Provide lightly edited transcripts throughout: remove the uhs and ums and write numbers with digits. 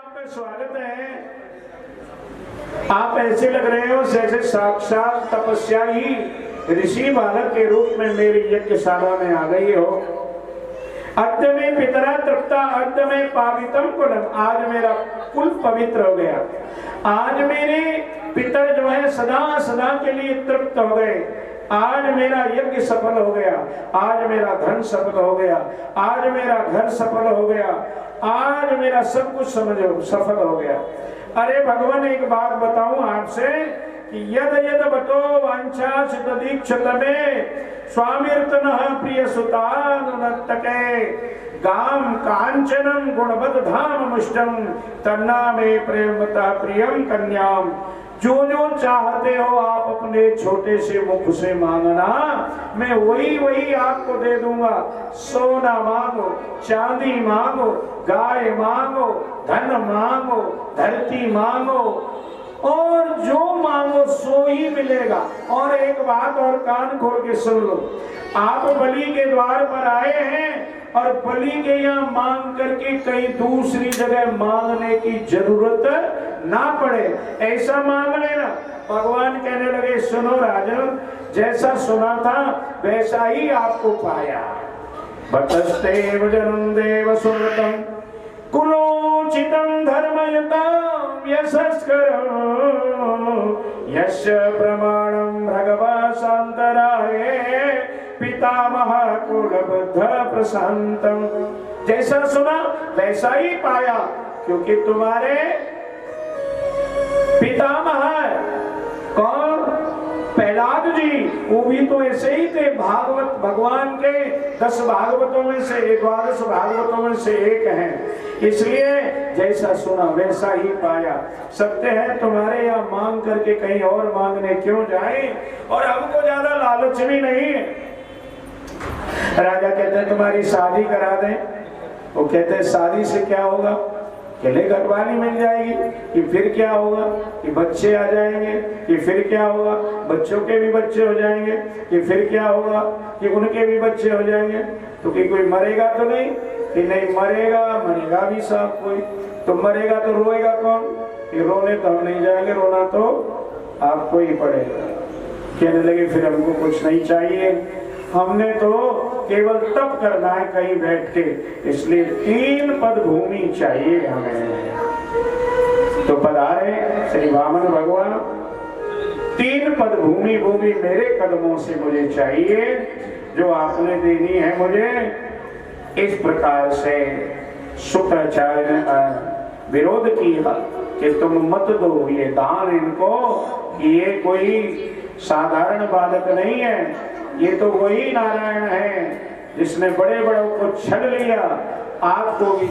आपका स्वागत है। आप ऐसे लग रहे हो जैसे साक्षात तपस्या ही ऋषि बालक के रूप में मेरी यज्ञशाला में आ गई हो। अद्य में पितरा तृप्ता अद्य में पावितम कुलम, आज मेरा कुल पवित्र हो गया। आज मेरे पितर जो है सदा सदा के लिए तृप्त हो गए। आज मेरा यज्ञ सफल हो गया, आज मेरा धन सफल हो गया, आज मेरा घर सफल हो गया, आज मेरा सब कुछ समझो सफल हो गया। अरे भगवान एक बात बताऊं आपसे कि यद यद बतो वांछा चितदीक्षत में स्वामिर्तनः प्रिय सुतानुनत्तके गाम कांचनम गुणवद धाम मुष्टम तन्ना में प्रेमतः प्रियम कन्याम। जो जो चाहते हो आप अपने छोटे से मुख से मांगना, मैं वही वही आपको दे दूंगा। सोना मांगो, चांदी मांगो, गाय मांगो, धन मांगो, धरती मांगो, और जो मांगो सो ही मिलेगा। और एक बात और कान खोल के सुन लो, आप बलि के द्वार पर आए हैं और बलि के यहाँ मांग करके कहीं दूसरी जगह मांगने की जरूरत ना पड़े, ऐसा मांग लेना। भगवान कहने लगे सुनो राजन, जैसा सुना था वैसा ही आपको पाया। बतस्तेव जनम देव सुमृतम कुलोचितम धर्मयुतम यशस्करम यस्य प्रमाणम भगवा शांतराये पितामह कुलबुद्ध प्रशांतम। जैसा सुना वैसा ही पाया, क्योंकि तुम्हारे पितामह कौन? प्रहलाद जी, वो भी तो ऐसे ही थे। भागवत भगवान के 10 भागवतों में से 12 भागवतों में से एक हैं, इसलिए जैसा सुना वैसा ही पाया। सत्य है, तुम्हारे यहाँ मांग करके कहीं और मांगने क्यों जाए? और हमको ज्यादा लालच भी नहीं है। राजा कहते हैं तुम्हारी शादी करा दें, वो कहते हैं शादी से क्या होगा? कहले घरवाली मिल जाएगी, कि फिर क्या होगा? कि बच्चे आ जाएंगे, कि फिर क्या होगा? बच्चों के भी बच्चे हो जाएंगे, कि फिर क्या होगा? कि उनके भी बच्चे हो जाएंगे। तो कि कोई मरेगा तो नहीं? कि नहीं मरेगा, मरेगा भी साहब कोई। तो मरेगा तो रोएगा कौन? कि रोने तो हम नहीं जाएंगे, रोना तो आपको ही पड़ेगा। कहने लगे फिर हमको कुछ नहीं चाहिए, हमने तो केवल तप करना है कहीं बैठ के, इसलिए 3 पद भूमि चाहिए हमें। तो पधारे श्री वामन भगवान, 3 पद भूमि भूमि मेरे कदमों से मुझे चाहिए, जो आपने देनी है मुझे। इस प्रकार से शुक्राचार्य ने विरोध किया कि तुम मत दो ये दान इनको, कि ये कोई साधारण बालक नहीं है, ये तो वही नारायण है जिसने बड़े बड़ों को छल लिया, आपको भी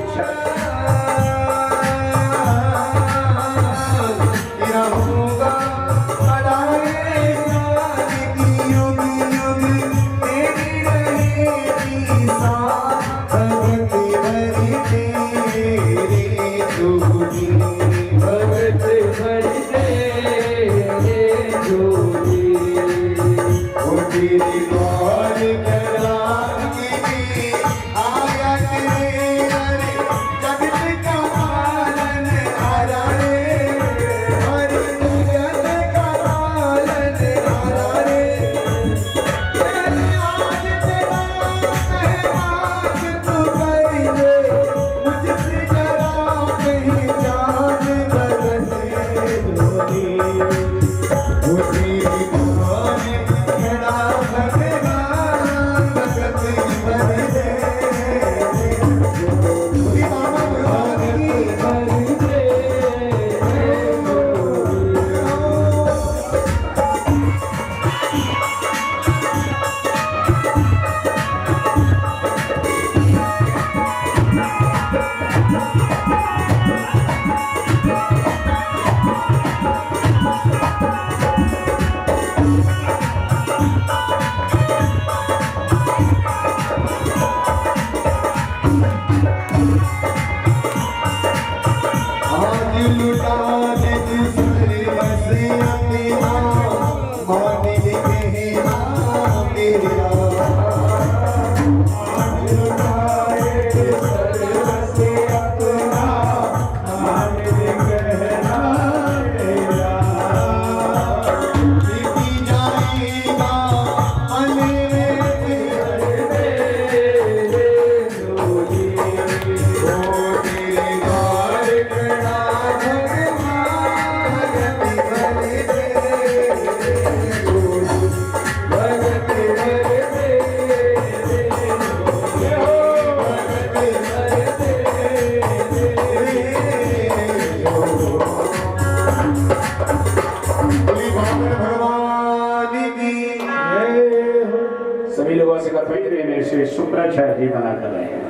कपड़े देने से शुक्राचार्य जी मना कर रहे हैं।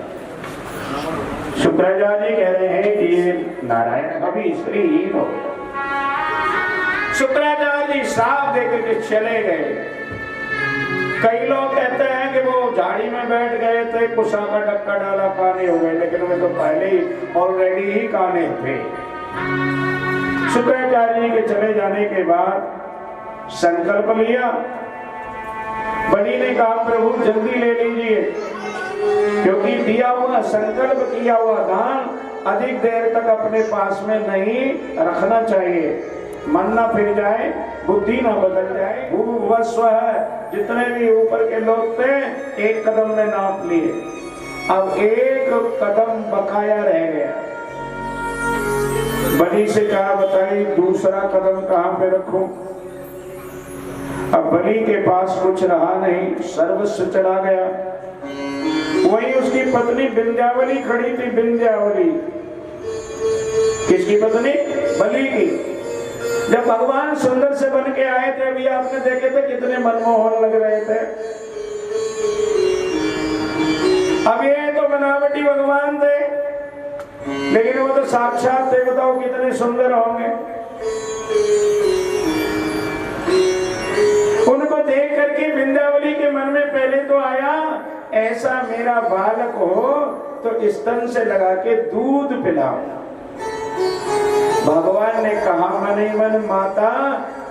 शुक्राचार्य जी कह रहे हैं कि ये नारायण कभी स्त्री हो। शुक्राचार्य जी श्राप देकर के चले गए। कई लोग कहते हैं कि वो झाड़ी में बैठ गए थे, कुशा का डक्का डाला, काने हो गए, लेकिन वे तो पहले ही ऑलरेडी ही काने थे। शुक्राचार्य जी के चले जाने के बाद संकल्प लिया। बलि ने कहा प्रभु जल्दी ले लीजिए, क्योंकि दिया हुआ संकल्प किया हुआ दान अधिक देर तक अपने पास में नहीं रखना चाहिए। मन ना फिर जाए, बुद्धि ना बदल जाए। भूवस्व है, जितने भी ऊपर के लोग थे एक कदम में नाप लिए, अब एक कदम बकाया रह गया। बलि से कहा बताइए दूसरा कदम कहाँ पे रखूं। अब बलि के पास कुछ रहा नहीं, सर्वस्व चला गया। वही उसकी पत्नी विंध्यावली खड़ी थी। विंध्यावली किसकी पत्नी? बलि की। जब भगवान सुंदर से बन के आए थे, अभी आपने देखे थे कितने मनमोहन लग रहे थे। अब ये तो बनावटी भगवान थे, लेकिन वो तो साक्षात थे। बताओ कितने सुंदर होंगे। उनको देख करके विंध्यावली के मन में पहले तो आया ऐसा मेरा बालक हो तो स्तन से लगा के दूध पिलाओ। भगवान ने कहा मन ही मन माता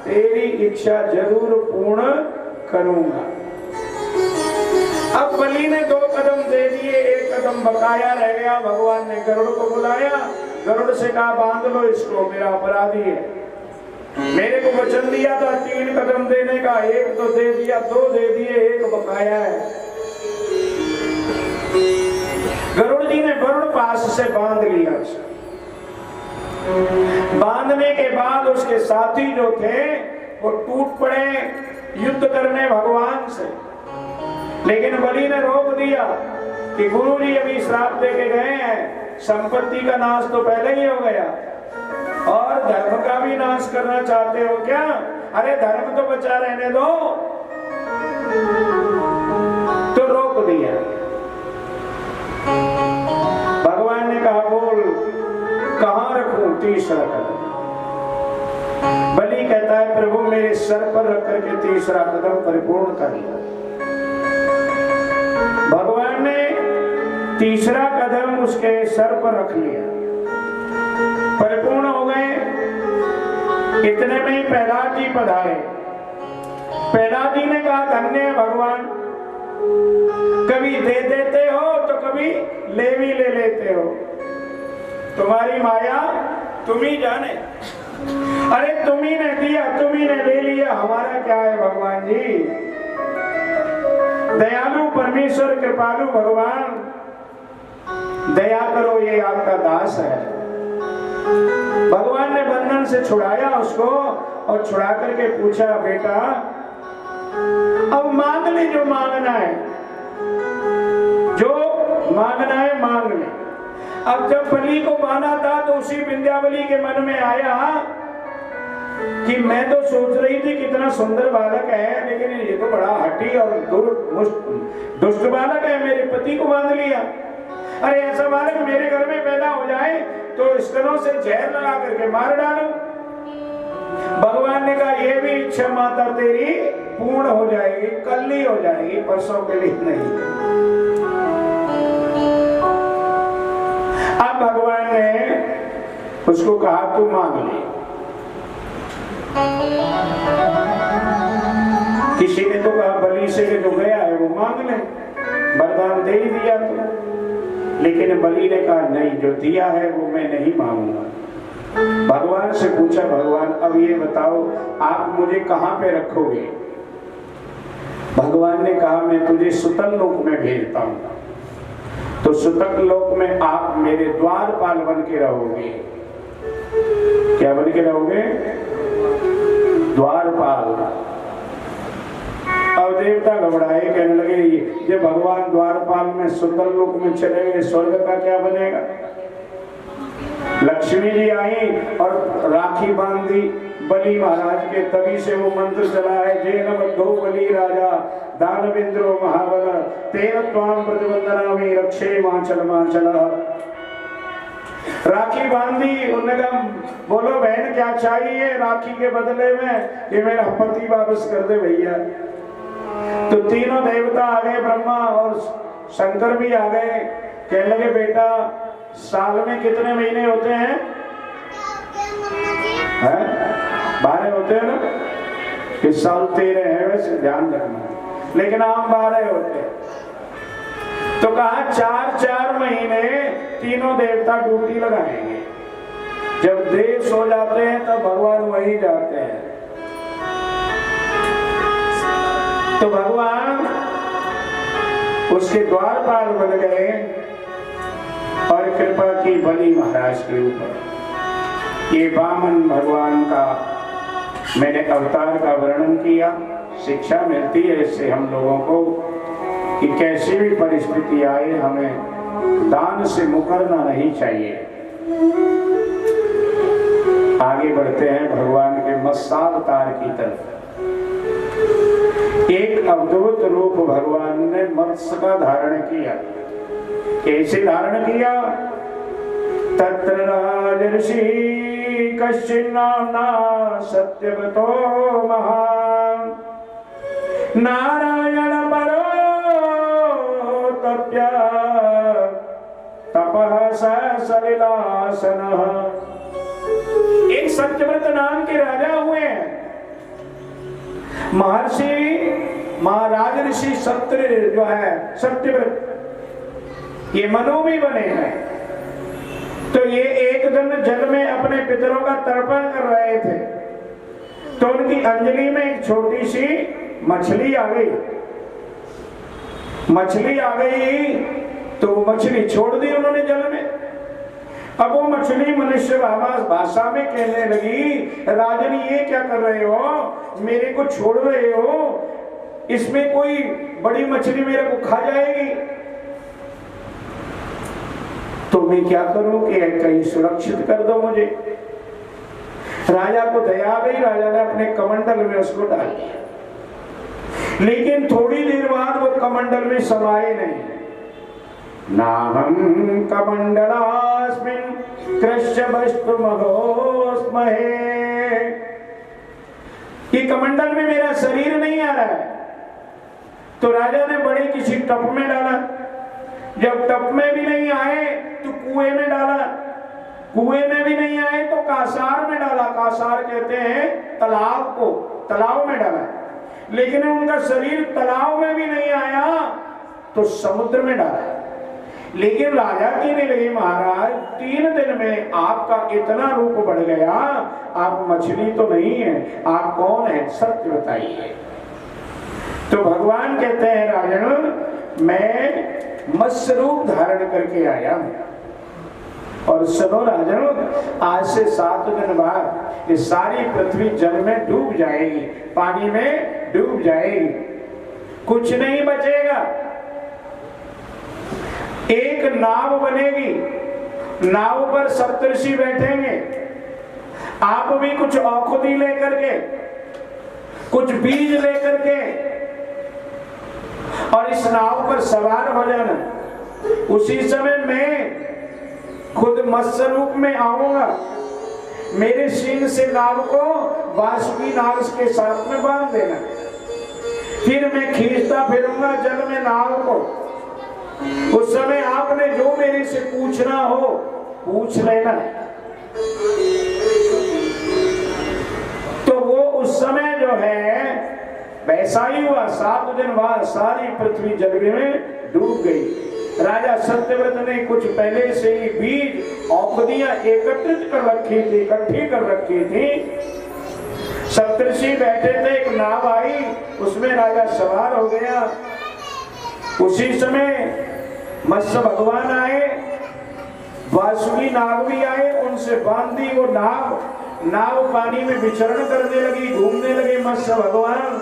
तेरी इच्छा जरूर पूर्ण करूंगा। अब बलि ने 2 कदम दे दिए, 1 कदम बकाया रह गया। भगवान ने गरुड़ को बुलाया, गरुड़ से कहा बांध लो इसको, मेरा अपराधी है। मेरे को वचन दिया था 3 कदम देने का, 1 तो दे दिया, 2 दे दिए, 1 बकाया है। गरुड़ जी ने वरुण पास से बांध लिया। बांधने के बाद उसके साथी जो थे वो टूट पड़े युद्ध करने भगवान से, लेकिन बलि ने रोक दिया कि गुरु जी अभी श्राप दे के गए हैं, संपत्ति का नाश तो पहले ही हो गया और धर्म का भी नाश करना चाहते हो क्या? अरे धर्म तो बचा रहने दो। तो रोक दिया। भगवान ने कहा बोल कहां रखूं तीसरा कदम। बलि कहता है प्रभु मेरे सर पर रख करके तीसरा कदम परिपूर्ण कर लिया। भगवान ने तीसरा कदम उसके सर पर रख लिया, परिपूर्ण हो गए। इतने में ही प्रहलाद जी पधारे। प्रहलाद जी ने कहा धन्य है भगवान, कभी दे देते हो तो कभी ले भी ले लेते हो, तुम्हारी माया तुम ही जाने। अरे तुम ही ने दिया, तुम ही ने ले लिया, हमारा क्या है भगवान जी। दयालु परमेश्वर कृपालु भगवान, दया करो ये आपका दास है। भगवान ने बंधन से छुड़ाया उसको और छुड़ा करके पूछा बेटा अब मांग ले जो मांगना है, जो मांगना है मांग ले। अब जब बलि को माना था तो उसी विंध्यावली के मन में आया कि मैं तो सोच रही थी कितना सुंदर बालक है, लेकिन ये तो बड़ा हठी और दुष्ट बालक है, मेरे पति को बांध लिया। अरे ऐसा बालक मेरे घर में पैदा हो जाए तो स्तनों से जहर लगा करके मार डालो। भगवान ने कहा ये भी इच्छा माता तेरी पूर्ण हो जाएगी, कल ही हो जाएगी, परसों के लिए नहीं। अब भगवान ने उसको कहा तू मांग ले। किसी ने तो कहा बलि से जो गया है वो मांग ले, वरदान दे ही दिया तो। लेकिन बलि ने कहा नहीं, जो दिया है वो मैं नहीं मांगूंगा। भगवान से पूछा भगवान अब ये बताओ आप मुझे कहां पे रखोगे? भगवान ने कहा मैं तुझे सुतल लोक में भेजता हूं, तो सुतल लोक में आप मेरे द्वारपाल बन के रहोगे। क्या बन के रहोगे? द्वारपाल। अब देवता घबराए, कहने लगे जब भगवान द्वारपाल में सुंदर लोक में चले गए, स्वर्ग का क्या बनेगा? लक्ष्मी जी आई और राखी बांध दी, बलि महाराज के, तभी से वो मंत्र चला है, जैन बद्धो बलि राजा दानवेंद्रो महाबल तेन त्वाम प्रतिबंधनामि रक्षे मांचल मांचल। राखी बांधी, उन्होंने कहा बोलो बहन क्या चाहिए राखी के बदले में, कि मेरा पति वापस कर दे भैया। तो तीनों देवता आ गए, ब्रह्मा और शंकर भी आ गए, कहने लगे बेटा साल में कितने महीने होते हैं? 12 होते हैं ना, इस साल 13 है, वैसे ध्यान रखना, लेकिन आम 12 होते हैं। तो कहा 4-4 महीने तीनों देवता ड्यूटी लगाएंगे, जब देव सो जाते हैं तब भगवान वही जाते हैं। तो भगवान उसके द्वारपाल बन गए और कृपा की बलि महाराज के ऊपर। ये वामन भगवान का मैंने अवतार का वर्णन किया। शिक्षा मिलती है इससे हम लोगों को कि कैसी भी परिस्थिति आए हमें दान से मुकरना नहीं चाहिए। आगे बढ़ते हैं भगवान के मत्स्यावतार की तरफ। एक अद्भुत रूप भगवान ने मत्स्य का धारण किया। कैसे धारण किया? तत्र राजर्षि कश्चिन् नाम्ना सत्यव्रतो महान् नारायण परो तप्य तपः सलिलासनः। एक सत्यव्रत नाम के राजा हुए हैं। महर्षि महाराज ऋषि सत्य जो है सत्यव्रत, ये मनु भी बने हैं। तो ये एक दिन जल में अपने पितरों का तर्पण कर रहे थे, तो उनकी अंजलि में एक छोटी सी मछली आ गई। मछली आ गई तो वो मछली छोड़ दी उन्होंने जल में। अब वो मछली मनुष्य भाषा में कहने लगी, राजन ये क्या कर रहे हो, मेरे को छोड़ रहे हो, इसमें कोई बड़ी मछली मेरे को खा जाएगी, तो मैं क्या करूं कि कहीं सुरक्षित कर दो मुझे। राजा को दया गई, राजा ने अपने कमंडल में उसको डाल दिया। लेकिन थोड़ी देर बाद वो कमंडल में समाये नहीं। नाहं कमंडलास्मिन् कृष्ण वस्तु महोस्महे। ये कमंडल में मेरा शरीर नहीं आ रहा है। तो राजा ने बड़े किसी टप में डाला। जब टप में भी नहीं आए तो कुएं में डाला, कुएं में भी नहीं आए तो कासार में डाला। कासार कहते हैं तालाब को, तालाब में डाला। लेकिन उनका शरीर तालाब में भी नहीं आया तो समुद्र में डाला। लेकिन राजा कहने लगे, महाराज 3 दिन में आपका इतना रूप बढ़ गया, आप मछली तो नहीं है, आप कौन है, सत्य बताइए। तो भगवान कहते हैं, राजन मैं मत्स्य रूप धारण करके आया हूं। और सुनो राजन, आज से 7 दिन बाद ये सारी पृथ्वी जल में डूब जाएगी, पानी में डूब जाएगी, कुछ नहीं बचेगा। एक नाव बनेगी, नाव पर सप्तऋषि बैठेंगे, आप भी कुछ औषधि लेकर के, कुछ बीज लेकर के, और इस नाव पर सवार हो जाना। उसी समय मैं खुद मत्स्य रूप में आऊंगा, मेरे सींग से नाव को वासुकी नाग के साथ में बांध देना, फिर मैं खींचता फिरूंगा जल में नाव को। उस समय आपने जो मेरे से पूछना हो पूछ लेना। तो वो उस समय जो है वैसा ही हुआ। 7 दिन बाद सारी पृथ्वी जल में डूब गई। राजा सत्यव्रत ने कुछ पहले से ही बीज औषधियां एकत्रित कर रखी थी, इकट्ठी कर रखी थी। सप्तऋषि बैठे थे, एक नाव आई, उसमें राजा सवार हो गया। उसी समय मत्स्य भगवान आए, वासुकी नाग भी आए, उनसे बांधी वो नाव पानी में विचरण करने लगी, घूमने लगे मत्स्य भगवान।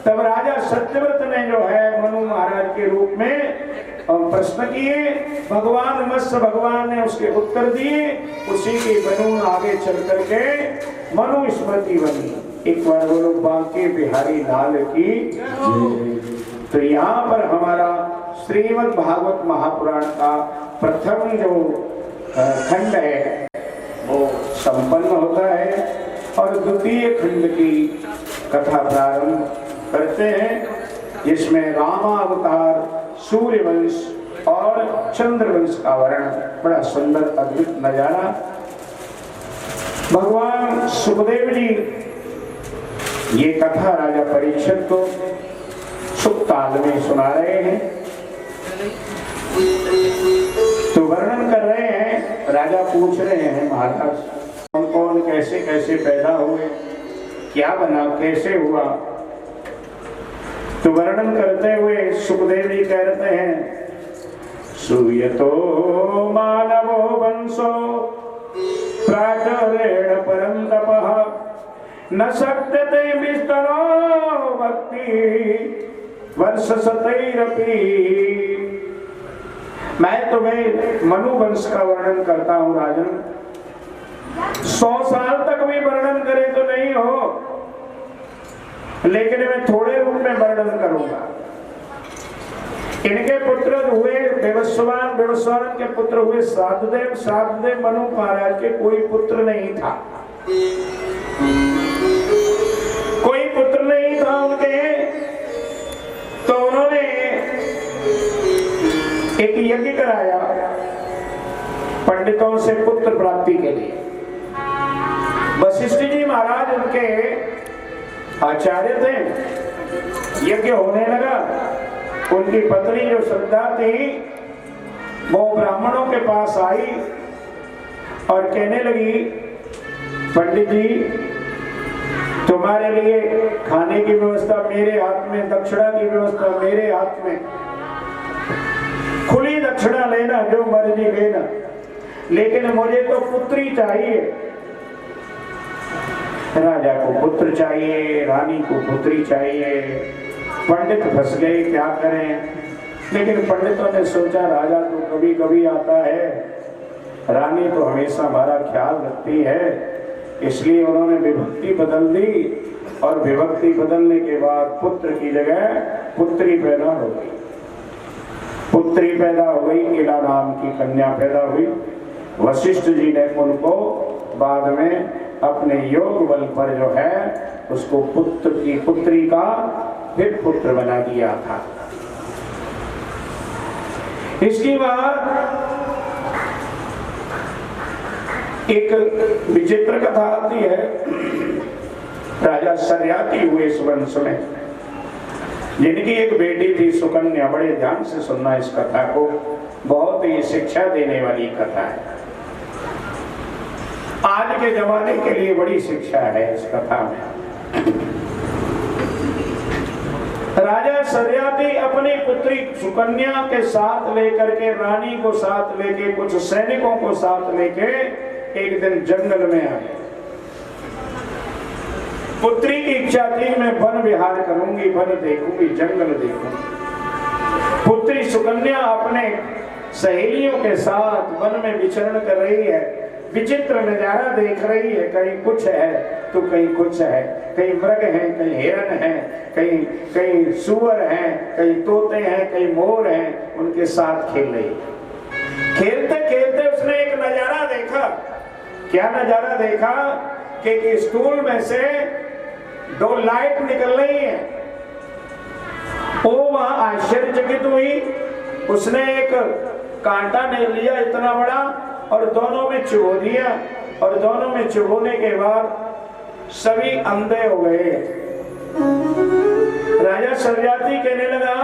तब राजा सत्यव्रत ने जो है मनु महाराज के रूप में और प्रश्न किए, भगवान मत्स्य भगवान ने उसके उत्तर दिए। उसी की मनु आगे चल करके मनु स्मृति बनी। एक बार बोलो बांके बिहारी लाल की। तो यहाँ पर हमारा श्रीमद् भागवत महापुराण का प्रथम जो खंड है वो संपन्न होता है और द्वितीय खंड की कथा प्रारंभ करते हैं, जिसमें रामावतार, सूर्यवंश और चंद्रवंश का वर्णन, बड़ा सुंदर अद्भुत नजारा। भगवान सुखदेव जी ये कथा राजा परीक्षित को सुख ताल में सुना रहे हैं। तो वर्णन कर रहे हैं, राजा पूछ रहे हैं महाराज कौन कौन कैसे कैसे पैदा हुए, क्या बना, कैसे हुआ। तो वर्णन करते हुए सुखदेव जी कहते हैं, सूयतो मानवो वंशो प्राचरेण परं तपः न शक्यते विस्तरो भक्ति वर्ष शतैरपि। मैं तुम्हें मनु वंश का वर्णन करता हूं राजन। 100 साल तक भी वर्णन करे तो नहीं हो, लेकिन मैं थोड़े रूप में वर्णन करूंगा। इनके पुत्र हुए विवस्वान, विवस्वान के पुत्र हुए श्राद्धदेव, श्राद्धदेव मनु महाराज के कोई पुत्र नहीं था, कोई पुत्र नहीं था उनके। तो उन्होंने एक यज्ञ कराया पंडितों से पुत्र प्राप्ति के लिए। वशिष्ठ जी महाराज उनके आचार्य थे। यज्ञ होने लगा, उनकी पत्नी जो श्रद्धा थी वो ब्राह्मणों के पास आई और कहने लगी, पंडित जी तुम्हारे लिए खाने की व्यवस्था मेरे हाथ में, दक्षिणा की व्यवस्था मेरे हाथ में, खुली दक्षिणा लेना, जो मर्जी लेना, लेकिन मुझे तो पुत्री चाहिए। राजा को पुत्र चाहिए, रानी को पुत्री चाहिए। पंडित फंस गए, क्या करें। लेकिन पंडितों ने सोचा राजा तो कभी कभी आता है, रानी तो हमेशा हमारा ख्याल रखती है, इसलिए उन्होंने विभक्ति बदल दी और विभक्ति बदलने के बाद पुत्र की जगह पुत्री पैदा हो गई। पुत्री पैदा हो गई, इला नाम की कन्या पैदा हुई। वशिष्ठ जी ने उनको बाद में अपने योग बल पर जो है उसको पुत्र की पुत्री का फिर पुत्र बना दिया था। इसके बाद एक विचित्र कथा आती है। राजा सरियाती हुए इस वंश में, जिनकी एक बेटी थी सुकन्या। बड़े ध्यान से सुनना इस कथा को, बहुत ही शिक्षा देने वाली कथा है। आज के जमाने के लिए बड़ी शिक्षा है इस कथा में। राजा सरियाती अपनी पुत्री सुकन्या के साथ लेकर के, रानी को साथ लेके, कुछ सैनिकों को साथ लेके एक दिन जंगल में आए। पुत्री की इच्छा थी मैं वन विहार करूंगी, वन देखूंगी, जंगल देखूंगी। पुत्री सुकन्या अपने सहेलियों के साथ वन में विचरण कर रही है, विचित्र नजारा देख रही है। कहीं कुछ है तो कहीं कुछ है, कहीं मृग हैं, कहीं हिरण हैं, कहीं सुअर हैं, कहीं तोते हैं, कहीं मोर हैं, उनके साथ खेल रही। खेलते खेलते उसने एक नजारा देखा। क्या नजारा देखा कि स्टूल में से 2 लाइट निकल रही है। वो वहां आश्चर्यचकित हुई। उसने एक कांटा ले लिया इतना बड़ा और दोनों में चुभो दिया, और दोनों में चुभोने के बाद सभी अंधे हो गए। राजा सरियाती कहने लगा,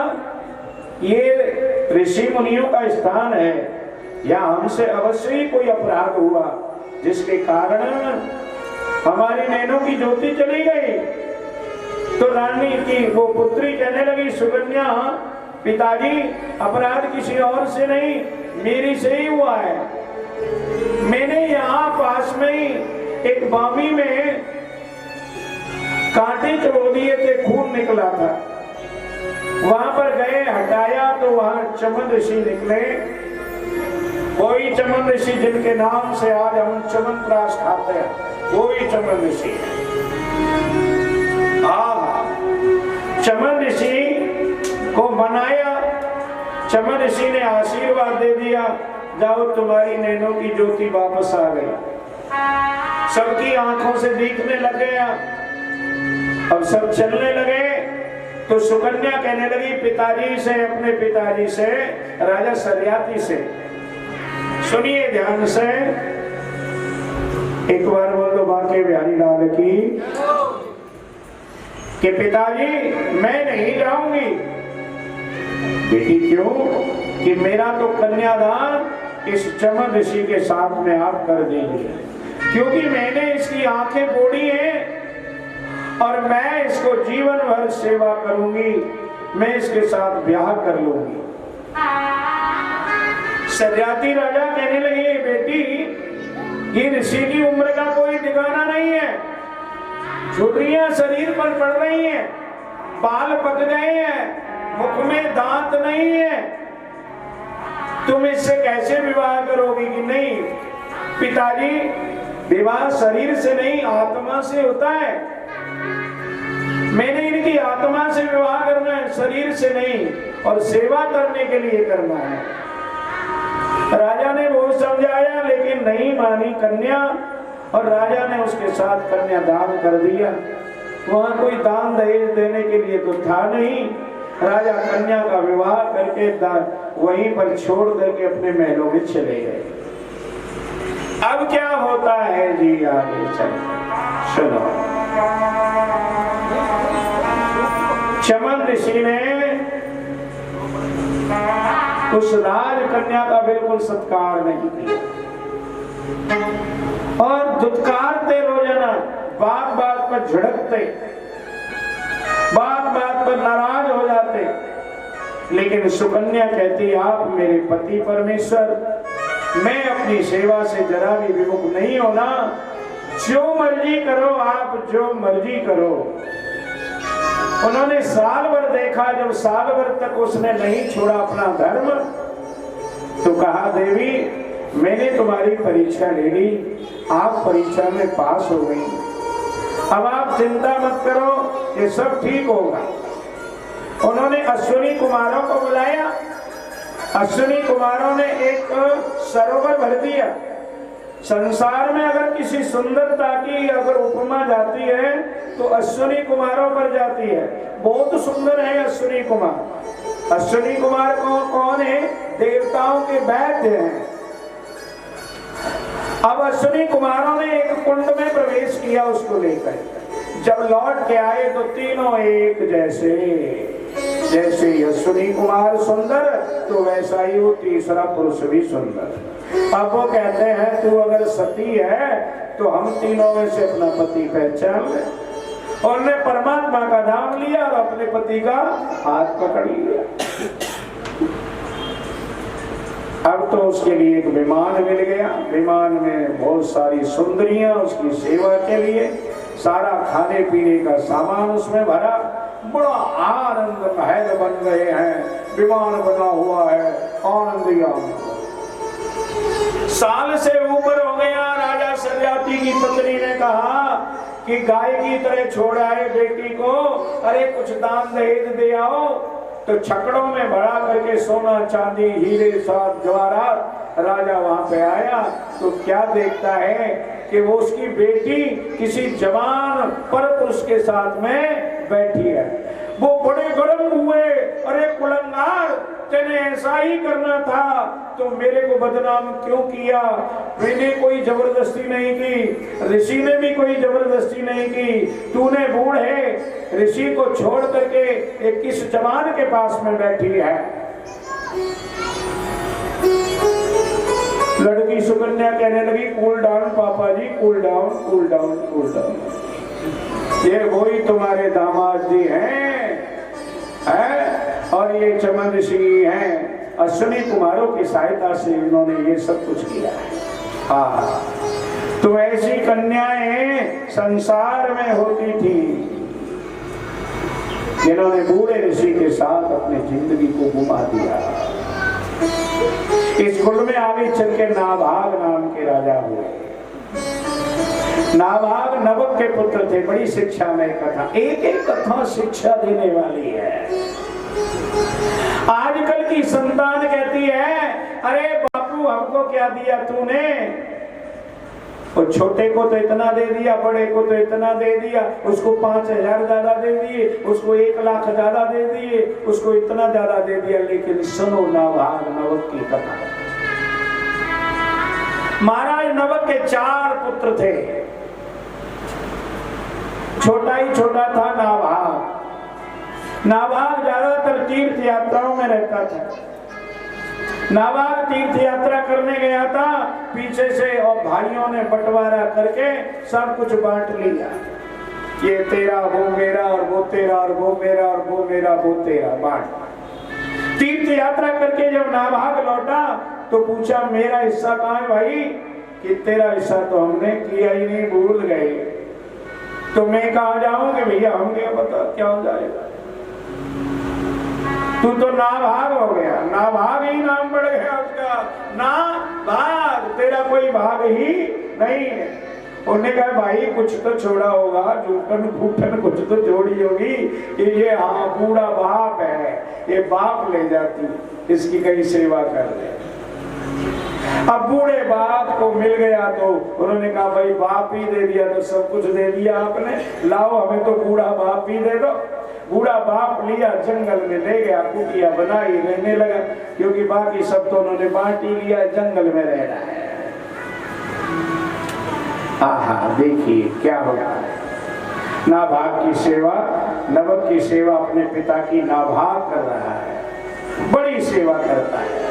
ये ऋषि मुनियों का स्थान है, या हमसे अवश्य ही कोई अपराध हुआ जिसके कारण हमारी नैनों की ज्योति चली गई। तो रानी की वो पुत्री कहने लगी, सुकन्या पिताजी अपराध किसी और से नहीं, मेरी से ही हुआ है। मैंने यहाँ पास में ही एक बामी में कांटे चबो दिए थे, खून निकला था। वहां पर गए, हटाया तो वहां चमन ऋषि निकले। वही चमन ऋषि जिनके नाम से आज हम चमनप्राश खाते हैं, वही चमन ऋषि है। चमन ऋषि को बनाया, चमन ऋषि ने आशीर्वाद दे दिया, जाओ तुम्हारी नैनों की ज्योति वापस आ गई। सबकी आंखों से दिखने लग गया। अब सब चलने लगे तो सुकन्या कहने लगी पिताजी से, अपने पिताजी से, राजा सरियाती से, सुनिए ध्यान से, एक बार बोल दो बांके बिहारी लाल की, कि पिताजी मैं नहीं जाऊंगी। बेटी क्यों? कि मेरा तो कन्यादान इस चमन ऋषि के साथ में आप कर देंगे, क्योंकि मैंने इसकी आंखें फोड़ी हैं और मैं इसको जीवन भर सेवा करूंगी, मैं इसके साथ ब्याह कर लूंगी। सरियाती राजा कहने लगे बेटी ये ऋषि की उम्र का कोई ठिकाना नहीं है, झुर्रियां शरीर पर पड़ रही हैं, बाल पक गए हैं, मुख में दांत नहीं है, तुम इससे कैसे विवाह करोगी? कि नहीं पिताजी, विवाह शरीर से नहीं आत्मा से होता है, मैंने इनकी आत्मा से विवाह करना है, शरीर से नहीं, और सेवा करने के लिए करना है। राजा ने बहुत समझाया लेकिन नहीं मानी कन्या, और राजा ने उसके साथ कन्या दान कर दिया। वहां कोई दान दहेज देने के लिए तो था नहीं। राजा कन्या का विवाह करके वहीं पर छोड़ करके अपने महलों में चले गए। अब क्या होता है जी, आगे चलते सुनो। चमन ऋषि ने उस राजकन्या का बिल्कुल सत्कार नहीं किया और धुतकारते रोजाना, बात बात पर झड़कते, बात बात पर नाराज हो जाते। लेकिन सुकन्या कहती आप मेरे पति परमेश्वर, मैं अपनी सेवा से जरा भी विमुख नहीं होना, जो मर्जी करो आप, जो मर्जी करो। उन्होंने साल भर देखा, जब साल भर तक उसने नहीं छोड़ा अपना धर्म, तो कहा देवी मैंने तुम्हारी परीक्षा ले ली, आप परीक्षा में पास हो गई, अब आप चिंता मत करो, ये सब ठीक होगा। उन्होंने अश्विनी कुमारों को बुलाया, अश्विनी कुमारों ने एक सरोवर भर दिया। संसार में अगर किसी सुंदरता की अगर उपमा जाती है तो अश्विनी कुमारों पर जाती है। बहुत सुंदर है अश्विनी कुमार। अश्विनी कुमार कौन है? देवताओं के वैद्य हैं। अब अश्विनी कुमारों ने एक कुंड में प्रवेश किया उसको लेकर, जब लौट के आए तो तीनों एक जैसे, जैसे अश्विनी कुमार सुंदर तो वैसा ही वो तीसरा पुरुष भी सुंदर। अब वो कहते हैं तू अगर सती है तो हम तीनों में से अपना पति पहचान ले। और ने परमात्मा का नाम लिया और अपने पति का हाथ पकड़ लिया। अब तो उसके लिए एक विमान मिल गया, विमान में बहुत सारी सुंदरियां उसकी सेवा के लिए, सारा खाने पीने का सामान उसमें भरा, बड़ा आनंद महल बन गए हैं, विमान बना हुआ है, आनंद ही आनंद। साल से ऊपर हो गया। राजा सरियाती की पत्नी ने कहा कि गाय की तरह छोड़ आए बेटी को, अरे कुछ दान दहेज दे आओ। तो छकड़ों में भरा करके सोना चांदी हीरे साथ जवाहरात राजा वहां पे आया तो क्या देखता है कि वो उसकी बेटी किसी जवान परपुरुष के साथ में बैठी है। वो बड़े गर्म हुए, अरे कुलंगार, तेने ऐसा ही करना था तो मेरे को बदनाम क्यों किया? मैंने कोई जबरदस्ती नहीं की, ऋषि ने भी कोई जबरदस्ती नहीं की, तूने बूढ़े ऋषि को छोड़ करके एक किस जवान के पास में बैठी है। लड़की सुकन्या कहने लगी कूल डाउन पापा जी, cool down, cool down, cool down. ये वही तुम्हारे दामाद जी हैं और ये चमन ऋषि हैं। अश्विनी कुमारों की सहायता से इन्होंने ये सब कुछ किया है। हाँ, तो ऐसी कन्याएं संसार में होती थी, जिन्होंने बूढ़े ऋषि के साथ अपनी जिंदगी को घुमा दिया। इस कुल में आगे चल के नाभाग नाम के राजा हुए। नाभाग नवक के पुत्र थे। बड़ी शिक्षा में कथा, एक एक कथा शिक्षा देने वाली है। आजकल की संतान कहती है, अरे बापू हमको क्या दिया तूने, और छोटे को तो इतना दे दिया, बड़े को तो इतना दे दिया, उसको 5,000 ज्यादा दे दिए, उसको 1 लाख ज्यादा दे दिए, उसको इतना ज्यादा दे दिया। लेकिन सुनो नाभाग नवक की कथा। महाराज नवक के 4 पुत्र थे। छोटा ही छोटा था नाभाग। नाभाग ज्यादातर तीर्थ यात्राओं में रहता था। नाभाग तीर्थ यात्रा करने गया था, पीछे से और भाइयों ने बंटवारा करके सब कुछ बांट लिया। ये तेरा, वो मेरा, और वो तेरा, और वो मेरा, और वो मेरा, वो तेरा, बांट। तीर्थ यात्रा करके जब नाभाग लौटा तो पूछा मेरा हिस्सा कहाँ है भाई? कि तेरा हिस्सा तो हमने किया ही नहीं, भूल गए। तो मैं कहाँ जाऊंगे भैया, हम क्या पता क्या हो जाएगा। तू तो नाभाग हो गया, नाभाग ही नाम बढ़ गया उसका। नाभाग, तेरा कोई भाग ही नहीं है। उन्होंने कहा भाई कुछ तो छोड़ा होगा, जूठन फूटन कुछ तो जोड़ी होगी कि ये हाँ बूढ़ा बाप है, ये बाप ले जाती, इसकी कहीं सेवा कर ले। अब बूढ़े बाप को मिल गया तो उन्होंने कहा भाई बाप ही दे दिया तो सब कुछ दे दिया आपने, लाओ हमें तो बूढ़ा बाप ही दे दो। बूढ़ा बाप लिया, जंगल में ले गया, कुटिया बनाई, रहने लगा, क्योंकि बाकी सब तो उन्होंने बांट ही लिया, जंगल में रह रहा है। आहा देखिए क्या होगा। नाभाग की सेवा, नवक की सेवा अपने पिता की नाभाग कर रहा है, बड़ी सेवा करता है।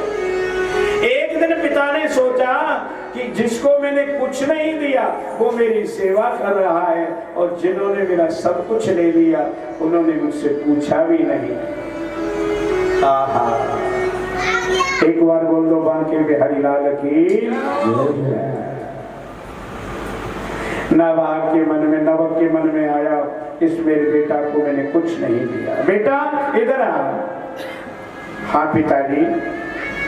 एक दिन पिता ने सोचा कि जिसको मैंने कुछ नहीं दिया वो मेरी सेवा कर रहा है, और जिन्होंने मेरा सब कुछ ले लिया उन्होंने मुझसे पूछा भी नहीं। आहा, एक बार बोल दो बांके बिहारी लाल की। नाभाग के मन में, नवक के मन में आया, इस मेरे बेटा को मैंने कुछ नहीं दिया। बेटा इधर आ। हाँ पिताजी,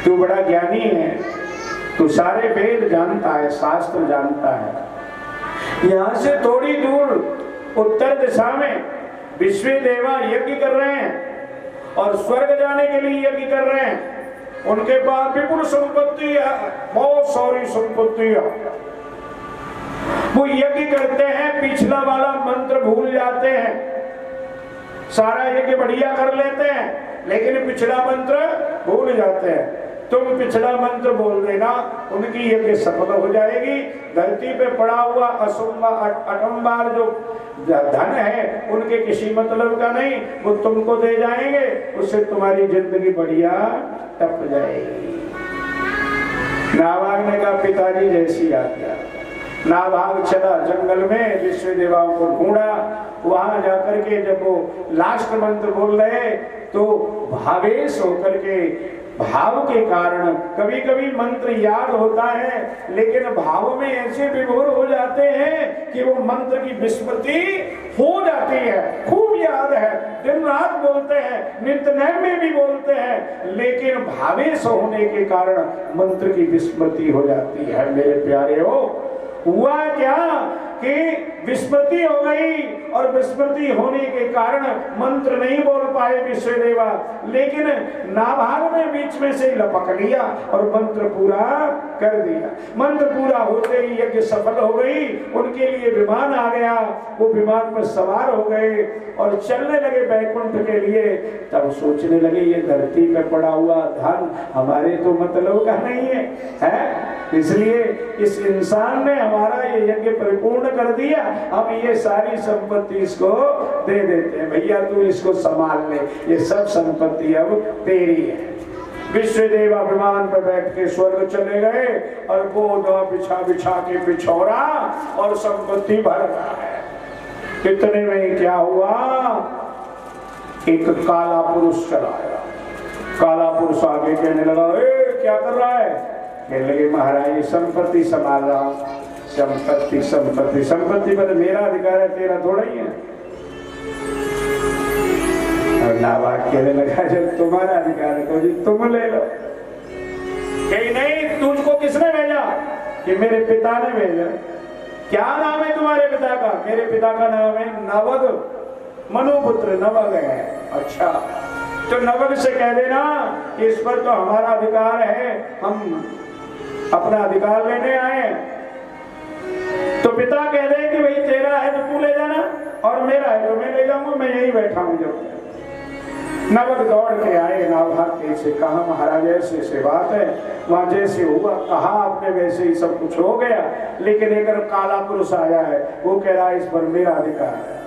तू बड़ा ज्ञानी है, तू सारे वेद जानता है, शास्त्र जानता है। यहाँ से थोड़ी दूर उत्तर दिशा में विश्वदेवा यज्ञ कर रहे हैं और स्वर्ग जाने के लिए यज्ञ कर रहे हैं। उनके पास विपुल संपत्ति है, बहुत सारी संपत्ति है। वो यज्ञ करते हैं, पिछला वाला मंत्र भूल जाते हैं। सारा यज्ञ बढ़िया कर लेते हैं लेकिन पिछला मंत्र भूल जाते हैं। तुम पिछला मंत्र बोल देना, उनकी यज्ञ सफल हो जाएगी। धरती पे पड़ा हुआ अटम्बार जो धन है उनके किसी मतलब का नहीं, वो तुमको दे जाएंगे, उससे तुम्हारी जिंदगी बढ़िया टप जाएगी। नाभाग ने कहा पिताजी जैसी आज्ञा। नाभाग चला जंगल में, विश्व देवाओं को ढूंढा। वहां जाकर के जब वो लास्ट मंत्र बोल रहे तो भावेश होकर के, भाव के कारण कभी कभी मंत्र याद होता है लेकिन भाव में ऐसे विभोर हो जाते हैं कि वो मंत्र की विस्मृति हो जाती है। खूब याद है, दिन रात बोलते हैं, नित्य नैम में भी बोलते हैं, लेकिन भावेश होने के कारण मंत्र की विस्मृति हो जाती है। मेरे प्यारे हो, हुआ क्या कि विस्मृति हो गई और विस्मृति होने के कारण मंत्र नहीं बोल पाए विश्वदेवा, लेकिन नाभाग में बीच में से लपक लिया और मंत्र पूरा कर दिया। मंत्र पूरा होते ही यज्ञ सफल हो गई। उनके लिए विमान आ गया, वो विमान पर सवार हो गए और चलने लगे बैकुंठ के लिए। तब सोचने लगे ये धरती पे पड़ा हुआ धन हमारे तो मतलब का नहीं है, इसलिए इस इंसान ने हमारा ये यज्ञ परिपूर्ण कर दिया, हम ये सारी संपत्ति इसको दे देते हैं। भैया तू इसको संभाल ले, ये सब संपत्ति अब तेरी है। विश्वदेव विमान पर बैठ के स्वर्ग चले गए और वो बिछा बिछा के बिछौरा और संपत्ति भर रहा है। इतने में क्या हुआ, एक काला पुरुष चला आया। काला पुरुष आगे कहने लगा, क्या कर रहा है? कहने लगे महाराज ये संपत्ति संभाल रहा हूं। संपत्ति संपत्ति संपत्ति पर मेरा अधिकार है, तेरा थोड़ा ही है। नाबाद कहने लगा जब तुम्हारा अधिकार है तो जी तुम ले लो। कहीं नहीं, तुझको किसने भेजा? कि मेरे पिता ने भेजा। क्या नाम है तुम्हारे पिता का? मेरे पिता का नाम है नवग, मनुपुत्र नवग है। अच्छा, तो नवग से कह देना कि इस पर तो हमारा अधिकार है, हम अपना अधिकार लेने आए। तो पिता कह दे कि भाई तेरा है तो तू ले जाना और मेरा है तो मैं ले जाऊंगा, मैं यही बैठा हूं। जब नवग दौड़ के आए, नाभाग के से कहा महाराज ऐसे बात है, वहां जैसे हुआ कहा आपने वैसे ही सब कुछ हो गया, लेकिन एक काला पुरुष आया है, वो कह रहा है इस पर मेरा अधिकार है।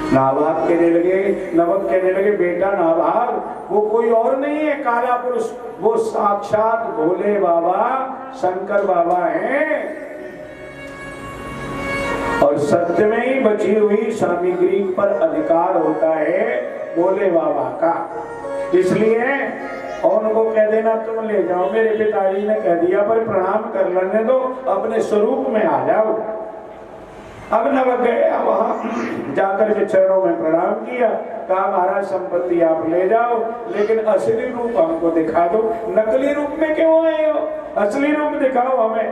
नाभाग कहने लगे, नवग कहने लगे बेटा नाभाग वो कोई और नहीं है काला पुरुष, वो साक्षात भोले बाबा शंकर बाबा हैं और सत्य में ही बची हुई सामग्री पर अधिकार होता है भोले बाबा का। इसलिए और उनको कह देना तुम ले जाओ, मेरे पिताजी ने कह दिया पर प्रणाम कर लेने दो, अपने स्वरूप में आ जाओ। अब नवग गया, वहां जाकर के चरणों में प्रणाम किया, कहा महाराज संपत्ति आप ले जाओ लेकिन असली रूप हमको दिखा दो। नकली रूप में क्यों आए हो? असली रूप दिखाओ हमें।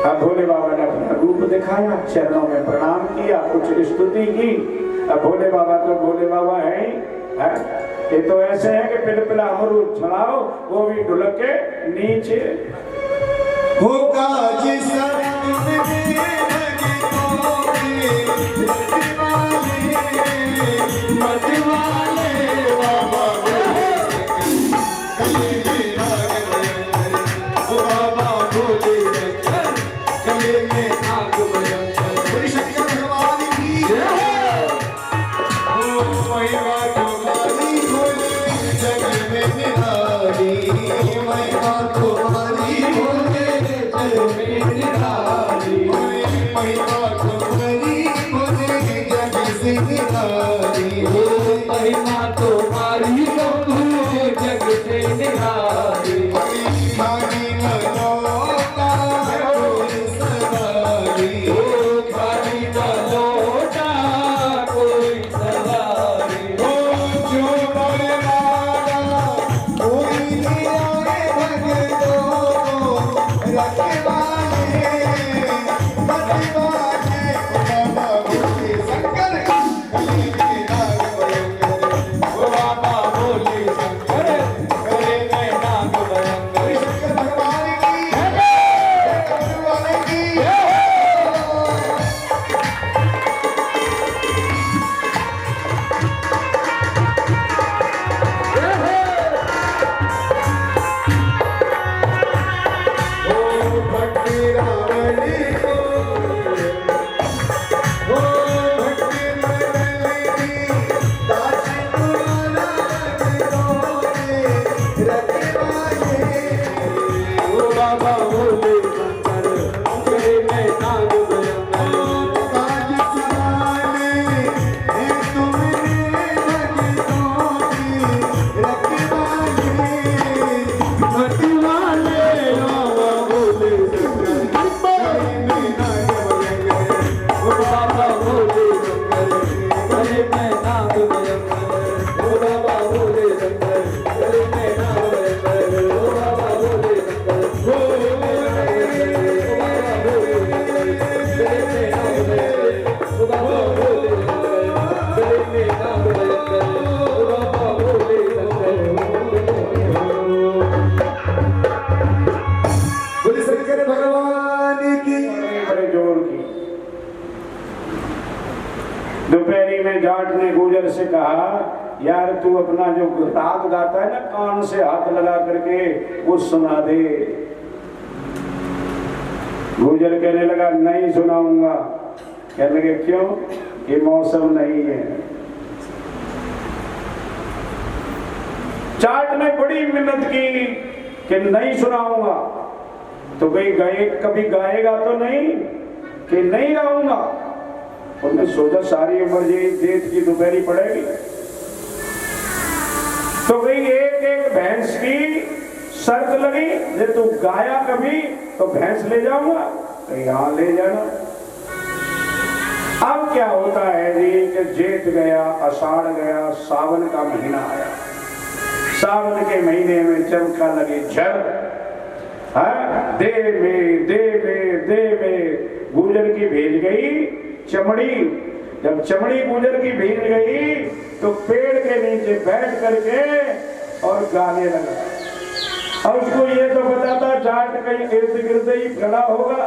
अब भोले बाबा ने अपना रूप दिखाया, चरणों में प्रणाम किया, कुछ स्तुति की। अब भोले बाबा तो भोले बाबा है, ये तो ऐसे है कि पिलपिला अमरूद छड़ाओ वो भी ढुलक के नीचे होगा जिस दोपहरी में जाट ने गुजर से कहा यार तू अपना जो राग गाता है ना कान से हाथ लगा करके वो सुना दे। गुजर कहने लगा नहीं सुनाऊंगा। कहने लगे क्यों? ये मौसम नहीं है। जाट ने बड़ी मिन्नत की कि नहीं सुनाऊंगा। तो कभी गाएगा तो नहीं कि नहीं गाऊंगा। उन्होंने सोचा सारी उम्र ये जेठ की दोपहरी पड़ेगी तो भाई एक एक भैंस की शर्त लगी, जे तू गाया कभी तो भैंस ले जाऊंगा। तो यहां ले जाना। अब क्या होता है जी कि जेठ गया, आषाढ़ गया, सावन का महीना आया। सावन के महीने में चमका लगी झड़, दे में गुजर की भेज गई चमड़ी। जब चमड़ी गुजर की भेज गई तो पेड़ के नीचे बैठ करके और गाने लगा। और उसको ये तो पता था जाट कहीं इर्द गिर्द ही खड़ा होगा,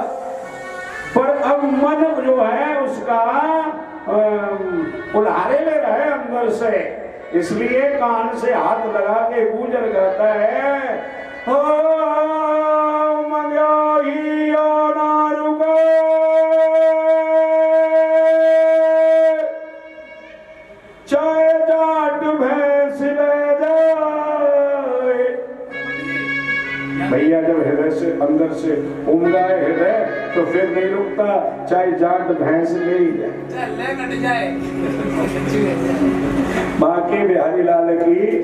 पर अब मन जो है उसका उल्हारे में रहे अंदर से, इसलिए कान से हाथ लगा के गुजर कहता है, चाहे जाट भैंस ले जाए। भैया जब हृदय से अंदर से उमड़ा है हृदय तो फिर नहीं रुकता, चाहे जाट भैंस ले ही जाए। बाकी बिहारी लाल की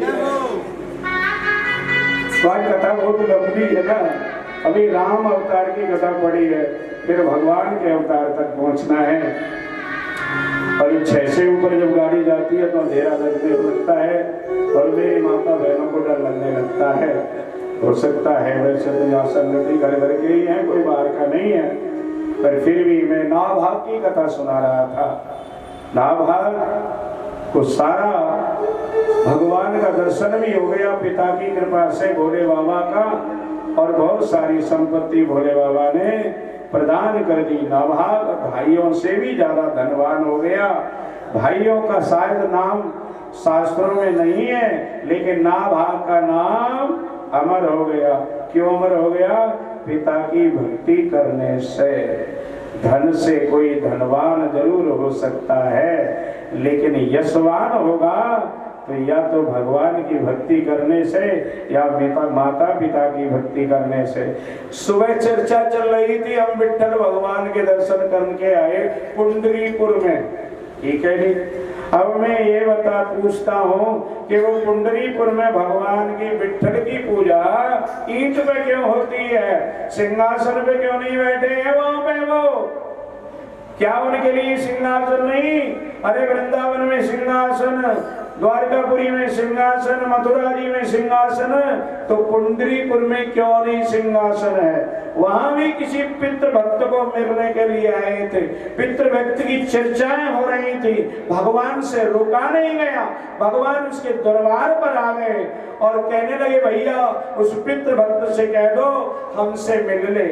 कथा बहुत लंबी है ना। अभी राम अवतार की कथा पड़ी है, फिर भगवान के अवतार तक पहुंचना है। और 6 से ऊपर जब गाड़ी जाती है तो अंधेरा लगने लगता है और मेरी माता बहनों को डर लगने लगता है। हो सकता है वैसे तो यहाँ संगति घर घर के ही है, कोई बाहर का नहीं है, पर फिर भी मैं नाभाग की कथा सुना रहा था। नाभाग को सारा भगवान का दर्शन भी हो गया पिता की कृपा से, भोले बाबा का, और बहुत सारी संपत्ति भोले बाबा ने प्रदान कर दी। नाभाग भाइयों से भी ज्यादा धनवान हो गया। भाइयों का शायद नाम शास्त्रों में नहीं है, लेकिन नाभाग का नाम अमर हो गया। क्यों अमर हो गया? पिता की भक्ति करने से। धन से कोई धनवान जरूर हो सकता है, लेकिन यशवान होगा तो या तो भगवान की भक्ति करने से या माता पिता की भक्ति करने से। सुबह चर्चा चल रही थी, हम विठ्ठल भगवान के दर्शन करके आए पुंडरीपुर में, ठीक है नहीं। अब मैं ये पूछता हूँ कि वो पुंडरीपुर में भगवान की विठ्ठल की पूजा ईंट पे क्यों होती है? सिंहासन पे क्यों नहीं बैठे हैं वहां पे? वो क्या उनके लिए सिंहासन नहीं? अरे वृंदावन में सिंहासन, द्वारकापुरी में सिंहासन, मथुरा जी में सिंहासन, तो पुंडरीपुर में क्यों नहीं सिंहासन है? वहां भी किसी पितृ भक्त को मिलने के लिए आए थे, पितृ भक्त की चर्चाएं हो रही थी, भगवान से रोका नहीं गया। भगवान उसके दरबार पर आ गए और कहने लगे, भैया उस पितृ भक्त से कह दो हमसे मिल ले।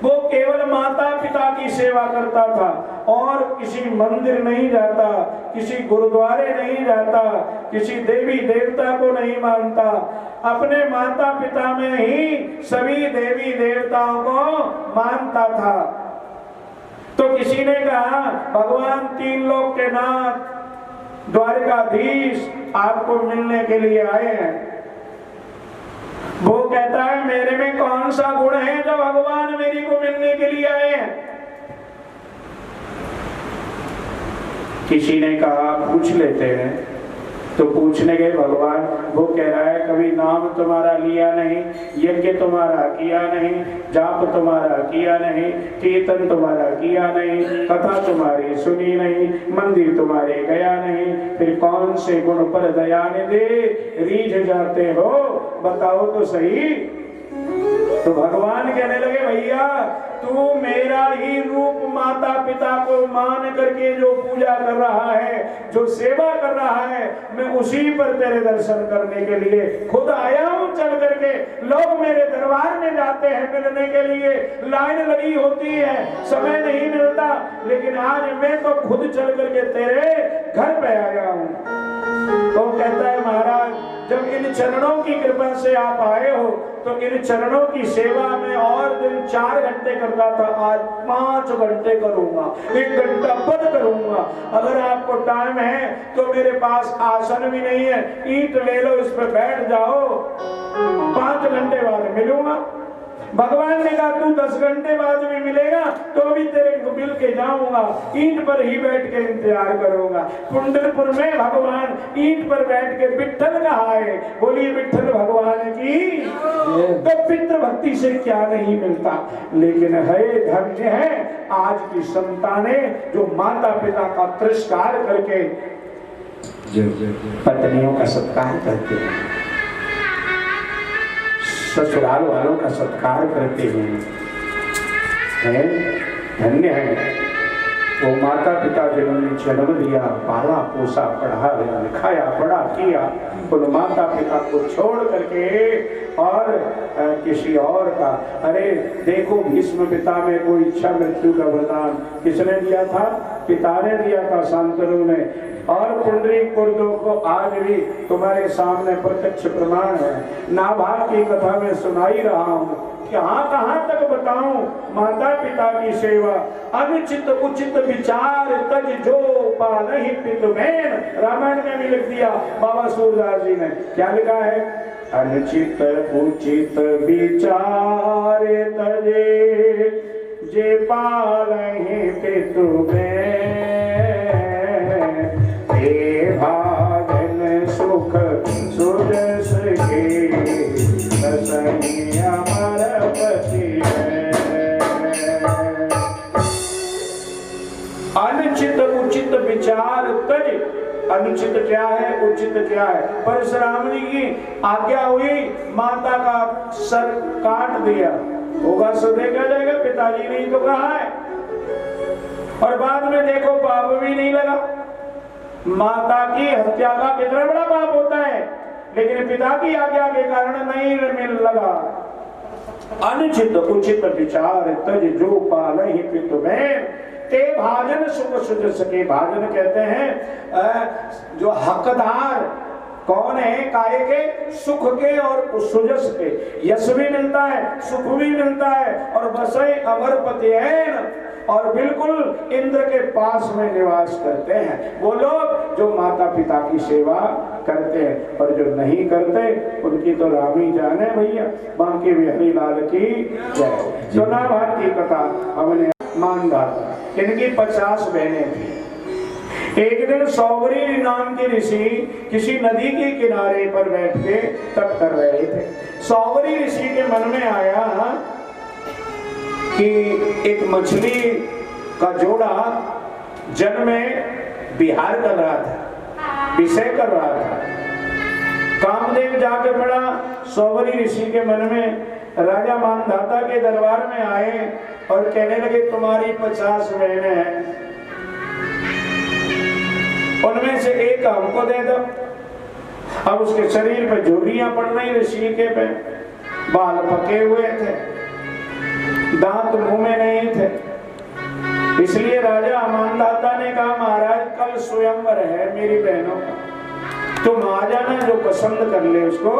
वो केवल माता पिता की सेवा करता था और किसी मंदिर नहीं जाता, किसी गुरुद्वारे नहीं जाता, किसी देवी देवता को नहीं मानता। अपने माता पिता में ही सभी देवी देवताओं को मानता था। तो किसी ने कहा, भगवान 3 लोक के नाथ द्वारकाधीश आपको मिलने के लिए आए हैं। वो कहता है, मेरे में कौन सा गुण है जो भगवान मेरी को मिलने के लिए आए हैं? किसी ने कहा पूछ लेते हैं, तो पूछने गए भगवान। वो कह रहा है, कभी नाम तुम्हारा लिया नहीं, यज्ञ तुम्हारा किया नहीं, जाप तुम्हारा किया नहीं, कीर्तन तुम्हारा किया नहीं, कथा तुम्हारी सुनी नहीं, मंदिर तुम्हारे गया नहीं, फिर कौन से गुण पर दया निधे रीझ जाते हो, बताओ तो सही। तो भगवान कहने लगे, भैया तू मेरा ही रूप माता पिता को मान करके जो पूजा कर रहा है, जो सेवा कर रहा है, मैं उसी पर तेरे दर्शन करने के लिए खुद आया हूँ चल करके। लोग मेरे दरबार में जाते हैं मिलने के लिए, लाइन लगी होती है, समय नहीं मिलता, लेकिन आज मैं तो खुद चल करके तेरे घर पे आया हूँ। तो कहता है, महाराज जब इन चरणों की कृपा से आप आए हो तो इन चरणों की सेवा में और दिन 4 घंटे करता था, आज 5 घंटे करूंगा, 1 घंटा बंद करूंगा। अगर आपको टाइम है तो मेरे पास आसन भी नहीं है, ईंट ले लो, इस पे बैठ जाओ, 5 घंटे बाद मिलूंगा। भगवान ने कहा तू 10 घंटे बाद भी मिलेगा तो अभी तेरे को मिल के जाऊंगा, ईंट पर ही बैठ के इंतजार करूंगा। पुंडरपुर में भगवान ईंट पर बैठ के विठ्ठल कहा है, बोलिए विठ्ठल भगवान की। तो पितृ भक्ति से क्या नहीं मिलता, लेकिन है धन्य है आज की संतानें जो माता पिता का तिरस्कार करके पत्नियों का सत्कार करते हैं, ससुराल वालों का सत्कार करते हैं। धन्य है वो माता पिता जिन्होंने जन्म दिया, पाला पोसा, पढ़ा लिखाया, बड़ा किया, उन माता पिता को छोड़ करके और किसी और का। अरे देखो भीष्म पिता में कोई इच्छा मृत्यु का वरदान किसने दिया था? पिता ने दिया था, शांतनु ने। और पुंडरीक कुर्दों को आज भी तुम्हारे सामने प्रत्यक्ष प्रमाण है, नाभाग की कथा में सुनाई रहा हूँ। कहाँ तक बताऊं माता पिता की सेवा, अनुचित उचित विचार तज जो पालहि पितु मैन। रामायण में भी लिख दिया बाबा सूरदास जी ने, क्या लिखा है? अनुचित उचित विचार तजे जे पालहि पितु मैन, हे भाजन सुख सुजस के सही अमर पति है। अनुचित उचित विचार तज, अनुचित क्या है, उचित क्या है? परशुराम जी की आज्ञा हुई, माता का सर काट दिया, होगा सो देखा जाएगा, पिताजी ने तो कहा है। और बाद में देखो पाप भी नहीं लगा। माता की हत्या का कितना बड़ा पाप होता है, लेकिन पिता की आज्ञा के कारण नहीं मिल लगा। अनुचित उचित विचार तज जो पालहि पितु मैन, ते भाजन सुख सुज सके। भाजन कहते हैं जो हकदार कौन है, काहे के, सुख के और सुजस के। यश भी मिलता है, सुख भी मिलता है, और बसई अमरपति है, और बिल्कुल इंद्र के पास में निवास करते हैं वो लोग जो माता पिता की सेवा करते हैं। और जो नहीं करते उनकी तो राम ही जाने भैया। बांके बिहारी लाल की जय। सुना भात की कथा हमने मानदाता, इनकी 50 बहनें थी। एक दिन सौवरी नाम के ऋषि किसी नदी के किनारे पर बैठ के तप कर रहे थे। सौवरी ऋषि के मन में आया कि एक मछली का जोड़ा जल में विहार कर रहा था, विषय कर रहा था। कामदेव जाके पड़ा सौवरी ऋषि के मन में। राजा मानधाता के दरबार में आए और कहने लगे तुम्हारी 50 बहनें हैं, उनमें से एक हमको दे दो। अब उसके शरीर पर झुर्रियां पड़ रही ऋषि के पे, बाल पके हुए थे, दांत मुंह में नहीं थे। इसलिए राजा मानधाता ने कहा महाराज कल स्वयंवर है मेरी बहनों का, तुम आ जाना, जो पसंद कर ले उसको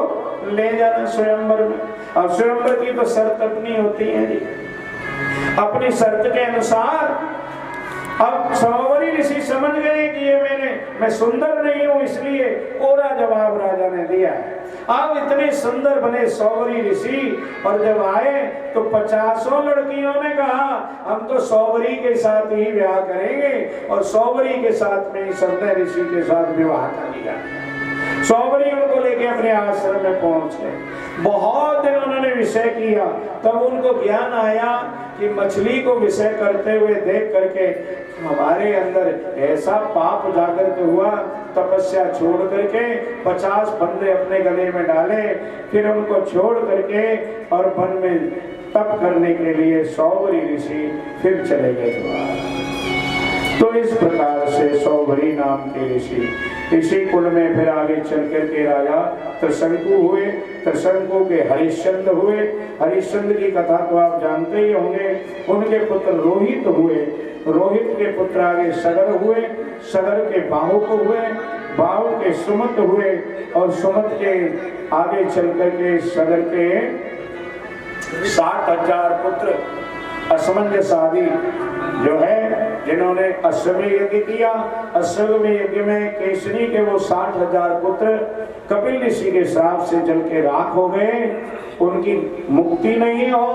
ले जाना स्वयंवर में। अब स्वयंवर की तो शर्त अपनी होती है जी, अपनी शर्त के अनुसार। अब सौवरी ऋषि समझ गए कि ये मैं सुंदर नहीं हूं, इसलिए कोरा जवाब राजा ने दिया। अब इतने सुंदर बने सौवरी ऋषि, और जब आए तो 50 लड़कियों ने कहा हम तो सौवरी के साथ ही विवाह करेंगे, और सौवरी के साथ में ही सबने ऋषि के साथ विवाह कर लिया। सौवरी उनको लेके अपने आश्रम में पहुंचे। बहुत दिन उन्होंने विषय किया, तब उनको ज्ञान आया कि मछली को विषय करते हुए देख करके हमारे अंदर ऐसा पाप जागृत हुआ। तपस्या छोड़ करके 50 फंदे अपने गले में डाले, फिर उनको छोड़ करके और वन में तप करने के लिए सौवरी ऋषि फिर चले गए। तो इस प्रकार से सौवरी नाम के ऋषि इसी कुल में फिर आगे चल करके राजा त्रिशंकु हुए, त्रिशंकु के हरिश्चंद्र हुए। हरिश्चंद्र की कथा तो आप जानते ही होंगे। उनके पुत्र रोहित हुए, रोहित के पुत्र आगे सगर हुए, सगर के बाहुक हुए, बाहु के सुमत हुए, और सुमत के आगे चल करके सगर के 60,000 पुत्र असमंजस आदि जो है जिन्होंने अश्वमेध यज्ञ किया, अश्वमेध यज्ञ में केसरी के वो 60,000 पुत्र कपिल ऋषि के श्राप से जल के राख हो गए, उनकी मुक्ति नहीं हो,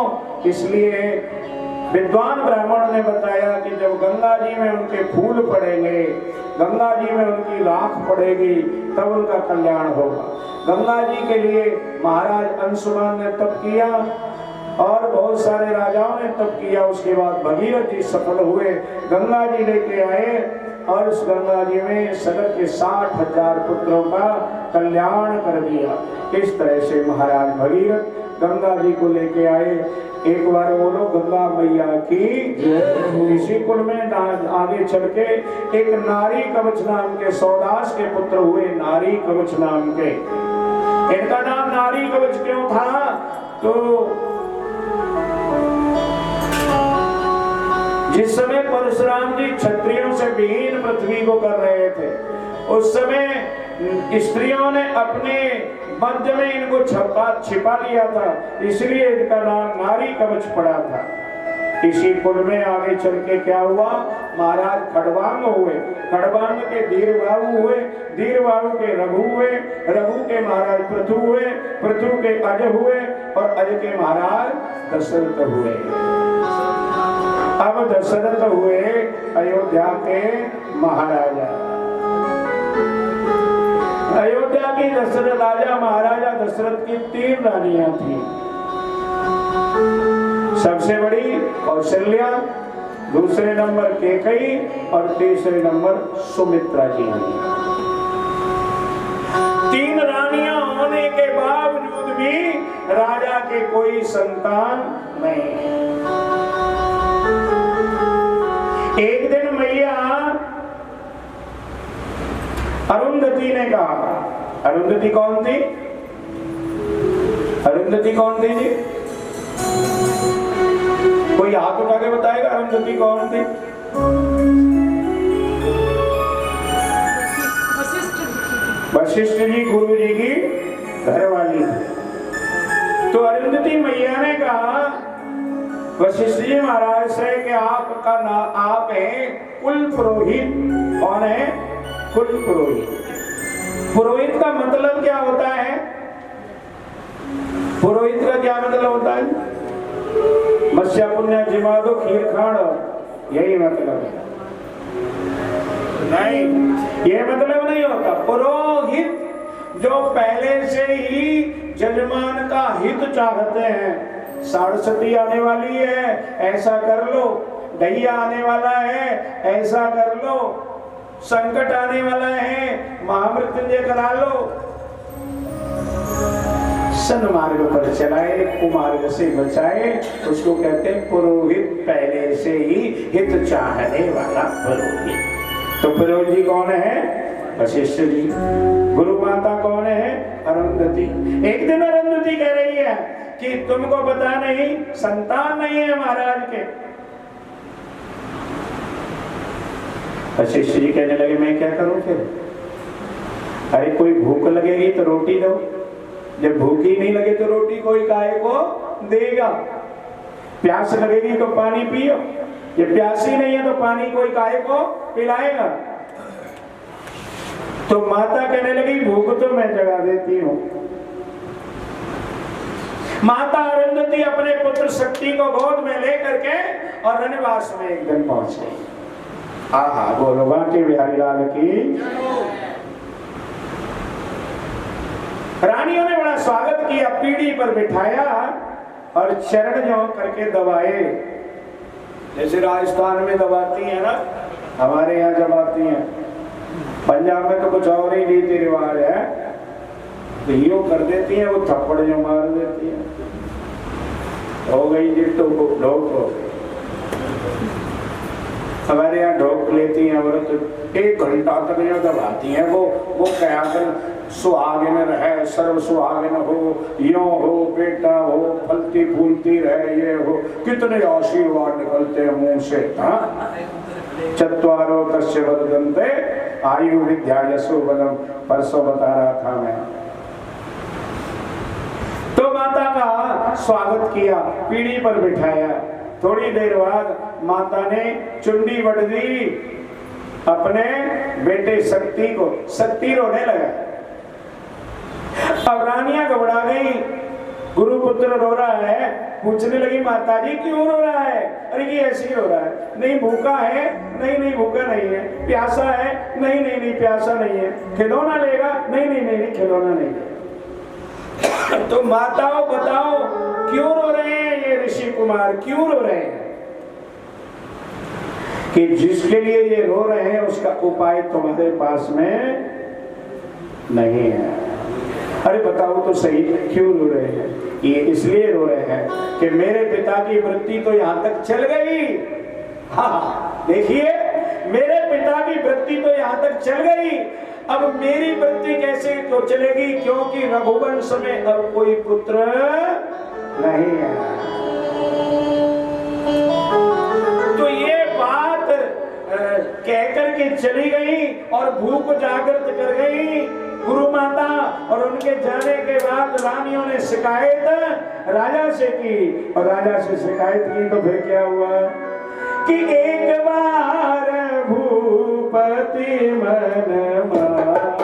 इसलिए विद्वान ब्राह्मण ने बताया कि जब गंगा जी में उनके फूल पड़ेंगे, गंगा जी में उनकी राख पड़ेगी, तब उनका कल्याण होगा। गंगा जी के लिए महाराज अंशुमान ने तप किया और बहुत सारे राजाओं ने तप किया। उसके बाद भगीरथ जी सफल हुए, गंगा जी लेके आए और उस गंगा जी में सगर के 60,000 पुत्रों का कल्याण कर दिया। इस तरह से महाराज भगीरथ गंगा जी को लेके आए। एक बार बोलो गंगा मैया की। इसी कुल में आगे चल के एक नारी कवच नाम के सौदास के पुत्र हुए, नारी कवच नाम के। इनका नाम नारी कवच क्यों था? तो जिस समय परशुराम जी क्षत्रियों से विहीन पृथ्वी को कर रहे थे, उस समय स्त्रियों ने अपने मध्य में इनको छिपा लिया था, इसलिए इनका नाम नारी कवच पड़ा था। इसी कुल में आगे चल के क्या हुआ? महाराज खड़वांग हुए, खड़वांग के धीरबाहु हुए, धीरबाहु के रघु हुए, रघु के महाराज पृथु हुए, पृथु के अज हुए और अज के महाराज दशरथ हुए। अब दशरथ हुए अयोध्या के महाराजा। अयोध्या की दशरथ राजा महाराजा दशरथ की 3 रानियां थी। सबसे बड़ी कौशल्या, दूसरे नंबर कैकेयी और तीसरे नंबर सुमित्रा जी हुई। 3 रानियां होने के बावजूद भी राजा के कोई संतान नहीं। एक दिन मैया अरुंधति ने कहा, अरुंधति कौन थी? अरुंधति कौन थी जी? कोई हाथ उठा के बताएगा अरुंधति कौन थी? वशिष्ठ जी गुरु जी की घरवाली थी। तो अरुंधति मैया ने कहा वशिष्ठ जी महाराज से कि आपका आप हैं कुल पुरोहित। कौन है? कुल पुरोहित। पुरोहित का मतलब क्या होता है? पुरोहित का क्या मतलब होता है? मत्स्य पुण्य जिमा दो खीर खाड़, यही मतलब है। नहीं, ये मतलब नहीं होता। पुरोहित जो पहले से ही जजमान का हित चाहते हैं। सरस्वती आने वाली है, ऐसा कर लो। दैया आने वाला है, ऐसा कर लो। संकट आने वाला है, महामृत्युंजय करा लो। सन्मार्ग पर चलाए, कुमार्ग से बचाए, उसको कहते हैं पुरोहित। पहले से ही हित चाहने वाला पुरोहित। तो पुरोहित जी कौन है? वशिष्ठ जी। गुरु माता कौन है? अरुंधति। एक दिन अरुंधति कह रही है कि तुमको पता नहीं, संतान नहीं है महाराज के। वशिष्ठ जी कहने लगे मैं क्या करूं फिर? अरे कोई भूख लगेगी तो रोटी दो, जब भूखी नहीं लगे तो रोटी कोई काहे को देगा? प्यास लगेगी तो पानी पियो, ये प्यासी नहीं है तो पानी कोई काहे को पिलाएगा? तो माता कहने लगी भूख तो मैं जगा देती हूँ। माता अरुंधति अपने पुत्र शक्ति को गोद में लेकर के और रनवास में एक दिन पहुंच गई। आहा, बोलो बांके बिहारी लाल की। रानियों ने बड़ा स्वागत किया, पीढ़ी पर बिठाया और चरण जो करके दबाए, जैसे राजस्थान में दबाती है ना, हमारे यहाँ दबाती हैं। पंजाब में तो कुछ और ही रीति रिवाज है, तो यो कर देती है, वो थप्पड़ जो मार देती है। हो गई जी तो ढोक हो गई। हमारे यहाँ ढोक लेती हैं औरत, तो 1 घंटा तक जो दबाती हैं, वो क्या कर सुहागिन रहे, सर्व सुहागिन हो, यो हो, बेटा हो, फलती फूलती रहे, ये हो, कितने आशीर्वाद निकलते हैं मुंह से। चत्वारो तस्य वर्धन्ते आयु विद्या यशो बलम, परसों बता रहा था मैं। तो माता का स्वागत किया, पीढ़ी पर बिठाया। थोड़ी देर बाद माता ने चुंडी बढ़ दी अपने बेटे शक्ति को। शक्ति रोने लगा। अब रानियां घबरा गई, गुरुपुत्र रो रहा है। पूछने लगी माता जी क्यों रो रहा है? अरे ये ऐसे ही रो रहा है। नहीं भूखा है? नहीं नहीं भूखा नहीं है। प्यासा है? नहीं नहीं नहीं प्यासा नहीं है। खिलौना लेगा? नहीं नहीं नहीं नहीं खिलौना नहीं है। तो माताओं बताओ क्यों रो रहे हैं ये ऋषि कुमार, क्यों रो रहे हैं? कि जिसके लिए ये रो रहे हैं उसका उपाय तुम्हारे पास में नहीं है। अरे बताओ तो सही क्यों रो रहे हैं? ये इसलिए रो रहे हैं कि मेरे पिता की वृत्ति तो यहां तक चल गई। हाँ देखिए, मेरे पिता की वृत्ति तो यहां तक चल गई, अब मेरी वृत्ति कैसे तो चलेगी? क्योंकि रघुवंश में अब कोई पुत्र नहीं है। तो ये बात कहकर के चली गई और भूख जागृत कर गई गुरु माता। और उनके जाने के बाद रानियों ने शिकायत राजा से की, और राजा से शिकायत की तो फिर क्या हुआ कि एक बार भूपति मन माही,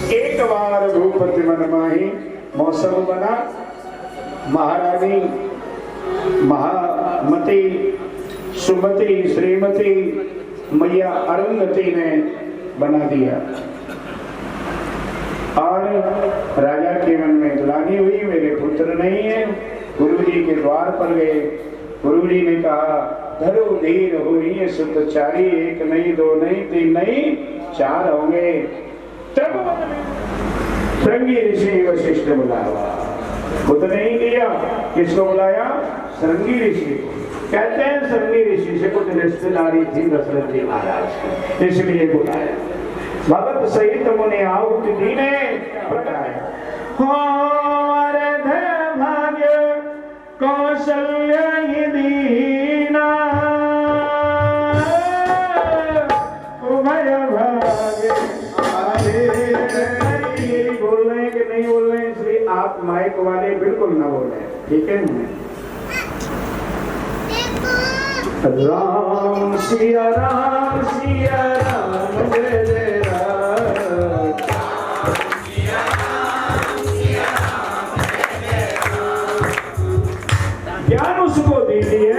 एक बार भूपति मन माही। मौसम बना। महारानी महामती सुमति श्रीमती मैया अरुंधति ने बना दिया। और राजा के मन में ग्लानि हुई, मेरे पुत्र नहीं है। गुरु जी के द्वार पर गए। गुरु जी ने कहा, धरो धीर हुई सुतचारी, एक नहीं दो नहीं तीन नहीं चार होंगे। तब श्रृंगी ऋषि वशिष्ठ बुलाया। खुद नहीं किया, किसको बुलाया? श्रृंगी ऋषि को। कहते हैं श्रृंगी ऋषि से कुछ रिश्तेदारी थी दशरथ जी महाराज की, इसलिए बुलाया। भगत सहित मुनि आहुत दीने बताया, भाग्य कौशल्य ही दीना, उभय भाग्य बोल रहे हैं कि नहीं बोल रहे हैं? इसलिए आप माइक वाले बिल्कुल ना बोल रहे हैं, ठीक है? राम सिया राम जय जय राम। ज्ञान उसको दीजिए,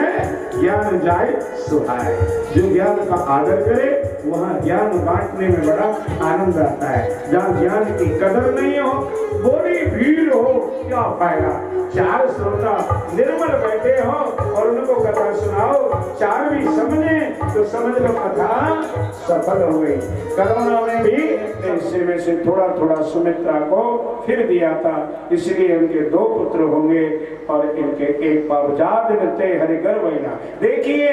ज्ञान जाए सुहाए। जो ज्ञान का आदर करे वहाँ ज्ञान बांटने में बड़ा आनंद आता है। जहाँ ज्ञान की कदर नहीं हो, बड़ी भीड़ हो, क्या फायदा? चार श्रोता निर्मल बैठे हो और उनको कथा सुनाओ, चार भी समझे तो समझ लो कथा सफल हो गई। करुणा में भी हिस्से में से थोड़ा थोड़ा सुमित्रा को फिर दिया था, इसलिए उनके 2 पुत्र होंगे और इनके एक पावजात मिलते हरिगर बहिना। देखिए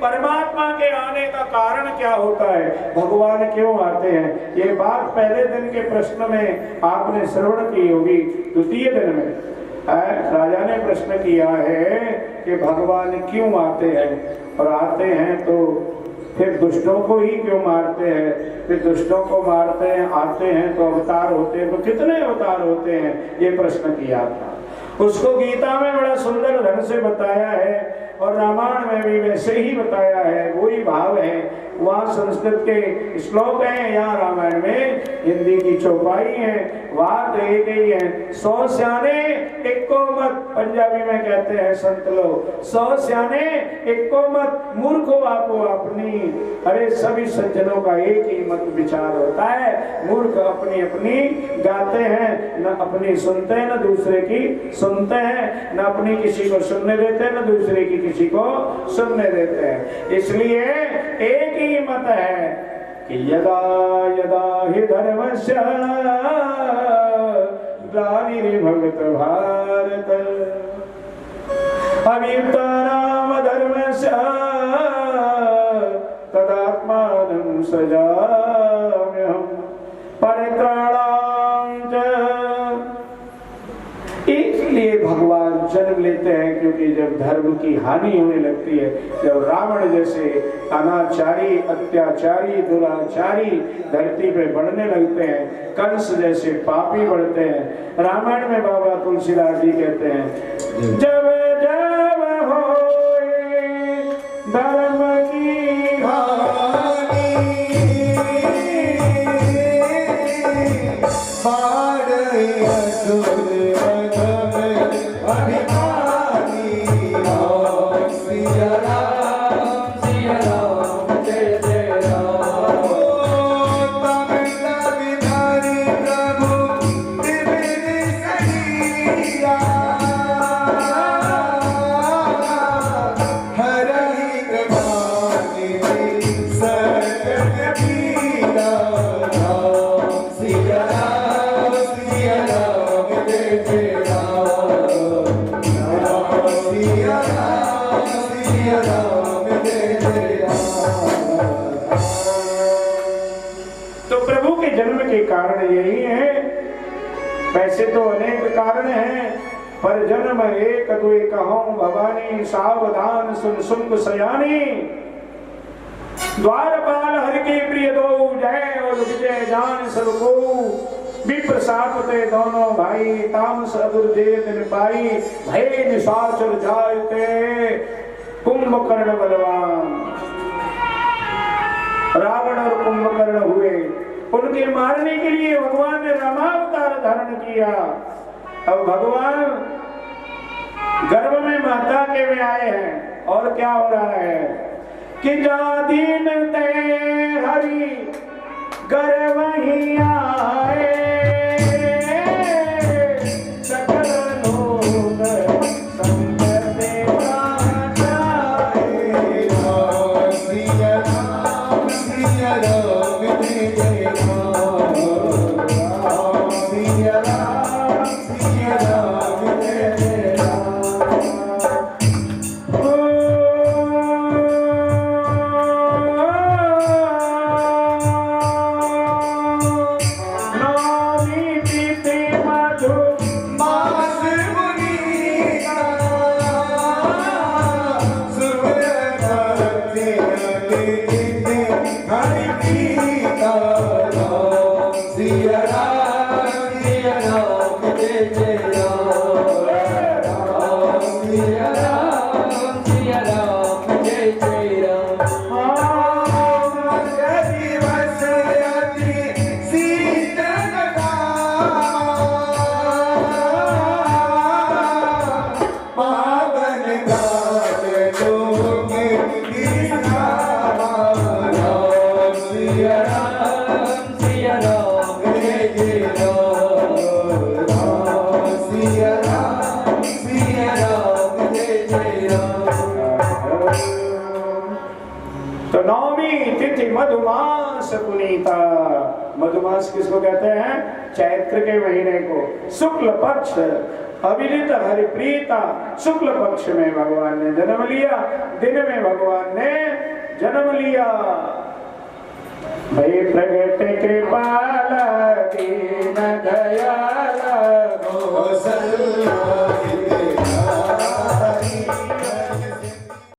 परमात्मा के आने का कारण क्या होता है, भगवान क्यों आते हैं? ये बात पहले दिन के प्रश्न में आपने श्रवण की होगी। द्वितीय दिन में राजा ने प्रश्न किया है कि भगवान क्यों आते हैं, और आते हैं तो फिर दुष्टों को ही क्यों मारते हैं? फिर दुष्टों को मारते हैं, आते हैं तो अवतार होते हैं, तो कितने अवतार होते हैं? ये प्रश्न किया था। उसको गीता में बड़ा सुंदर ढंग से बताया है और रामायण में भी वैसे ही बताया है, वही भाव है। वहाँ संस्कृत के श्लोक हैं, यहाँ रामायण में हिंदी की चौपाई है। बात एक ही है, 100 स्याने एको मत, पंजाबी में कहते हैं संत लोग, 100 स्याने एको मत, मूर्खो आपो अपनी। अरे सभी सज्जनों का एक ही मत विचार होता है, मूर्ख अपनी अपनी गाते हैं, न अपनी सुनते हैं न दूसरे की सुनते हैं, न अपनी किसी को सुनने देते हैं न दूसरे की किसी को सुनने देते हैं। इसलिए एक ही मत है कि यदा यदा हि धर्मस्य ग्लानिर्भवति भारत, अभ्युत्थानं धर्मस्य तदात्मानं सृजाम्यहम् परित्राणां च। इसलिए भगवान जन्म लेते हैं क्योंकि जब धर्म की हानि होने लगती है, जब रावण जैसे अनाचारी अत्याचारी दुराचारी धरती पे बढ़ने लगते हैं, कंस जैसे पापी बढ़ते हैं। रामायण में बाबा तुलसीदास जी कहते हैं, जब जब होए धर्म की हानि, यही है। वैसे तो अनेक कारण हैं, पर जन्म एक दुई कहूं भवानी, सावधान सुन सुन सयानी। द्वारपाल हर के प्रिय दो, जय और विजय जान सबको। विप्र सापते दोनों भाई, तामस अदुर्जेत निपाई। भय निशाचर जायते कुंभकर्ण बलवान। रावण और कुंभकर्ण हुए, उनके मारने के लिए भगवान ने रामावतार धारण किया। अब भगवान गर्भ में माता के में आए हैं और क्या हो रहा है कि जादीन ते हरि गर्भ ही आए। तो नौमी तिथि मधुमास पुनीता। मधुमास किसको कहते हैं? चैत्र के महीने को, शुक्ल पक्ष अभिनीत हरिप्रीता। शुक्ल पक्ष में भगवान ने जन्म लिया, दिन में भगवान ने जन्म लिया। भई प्रगट कृपाल दीन दयाल कौसल्या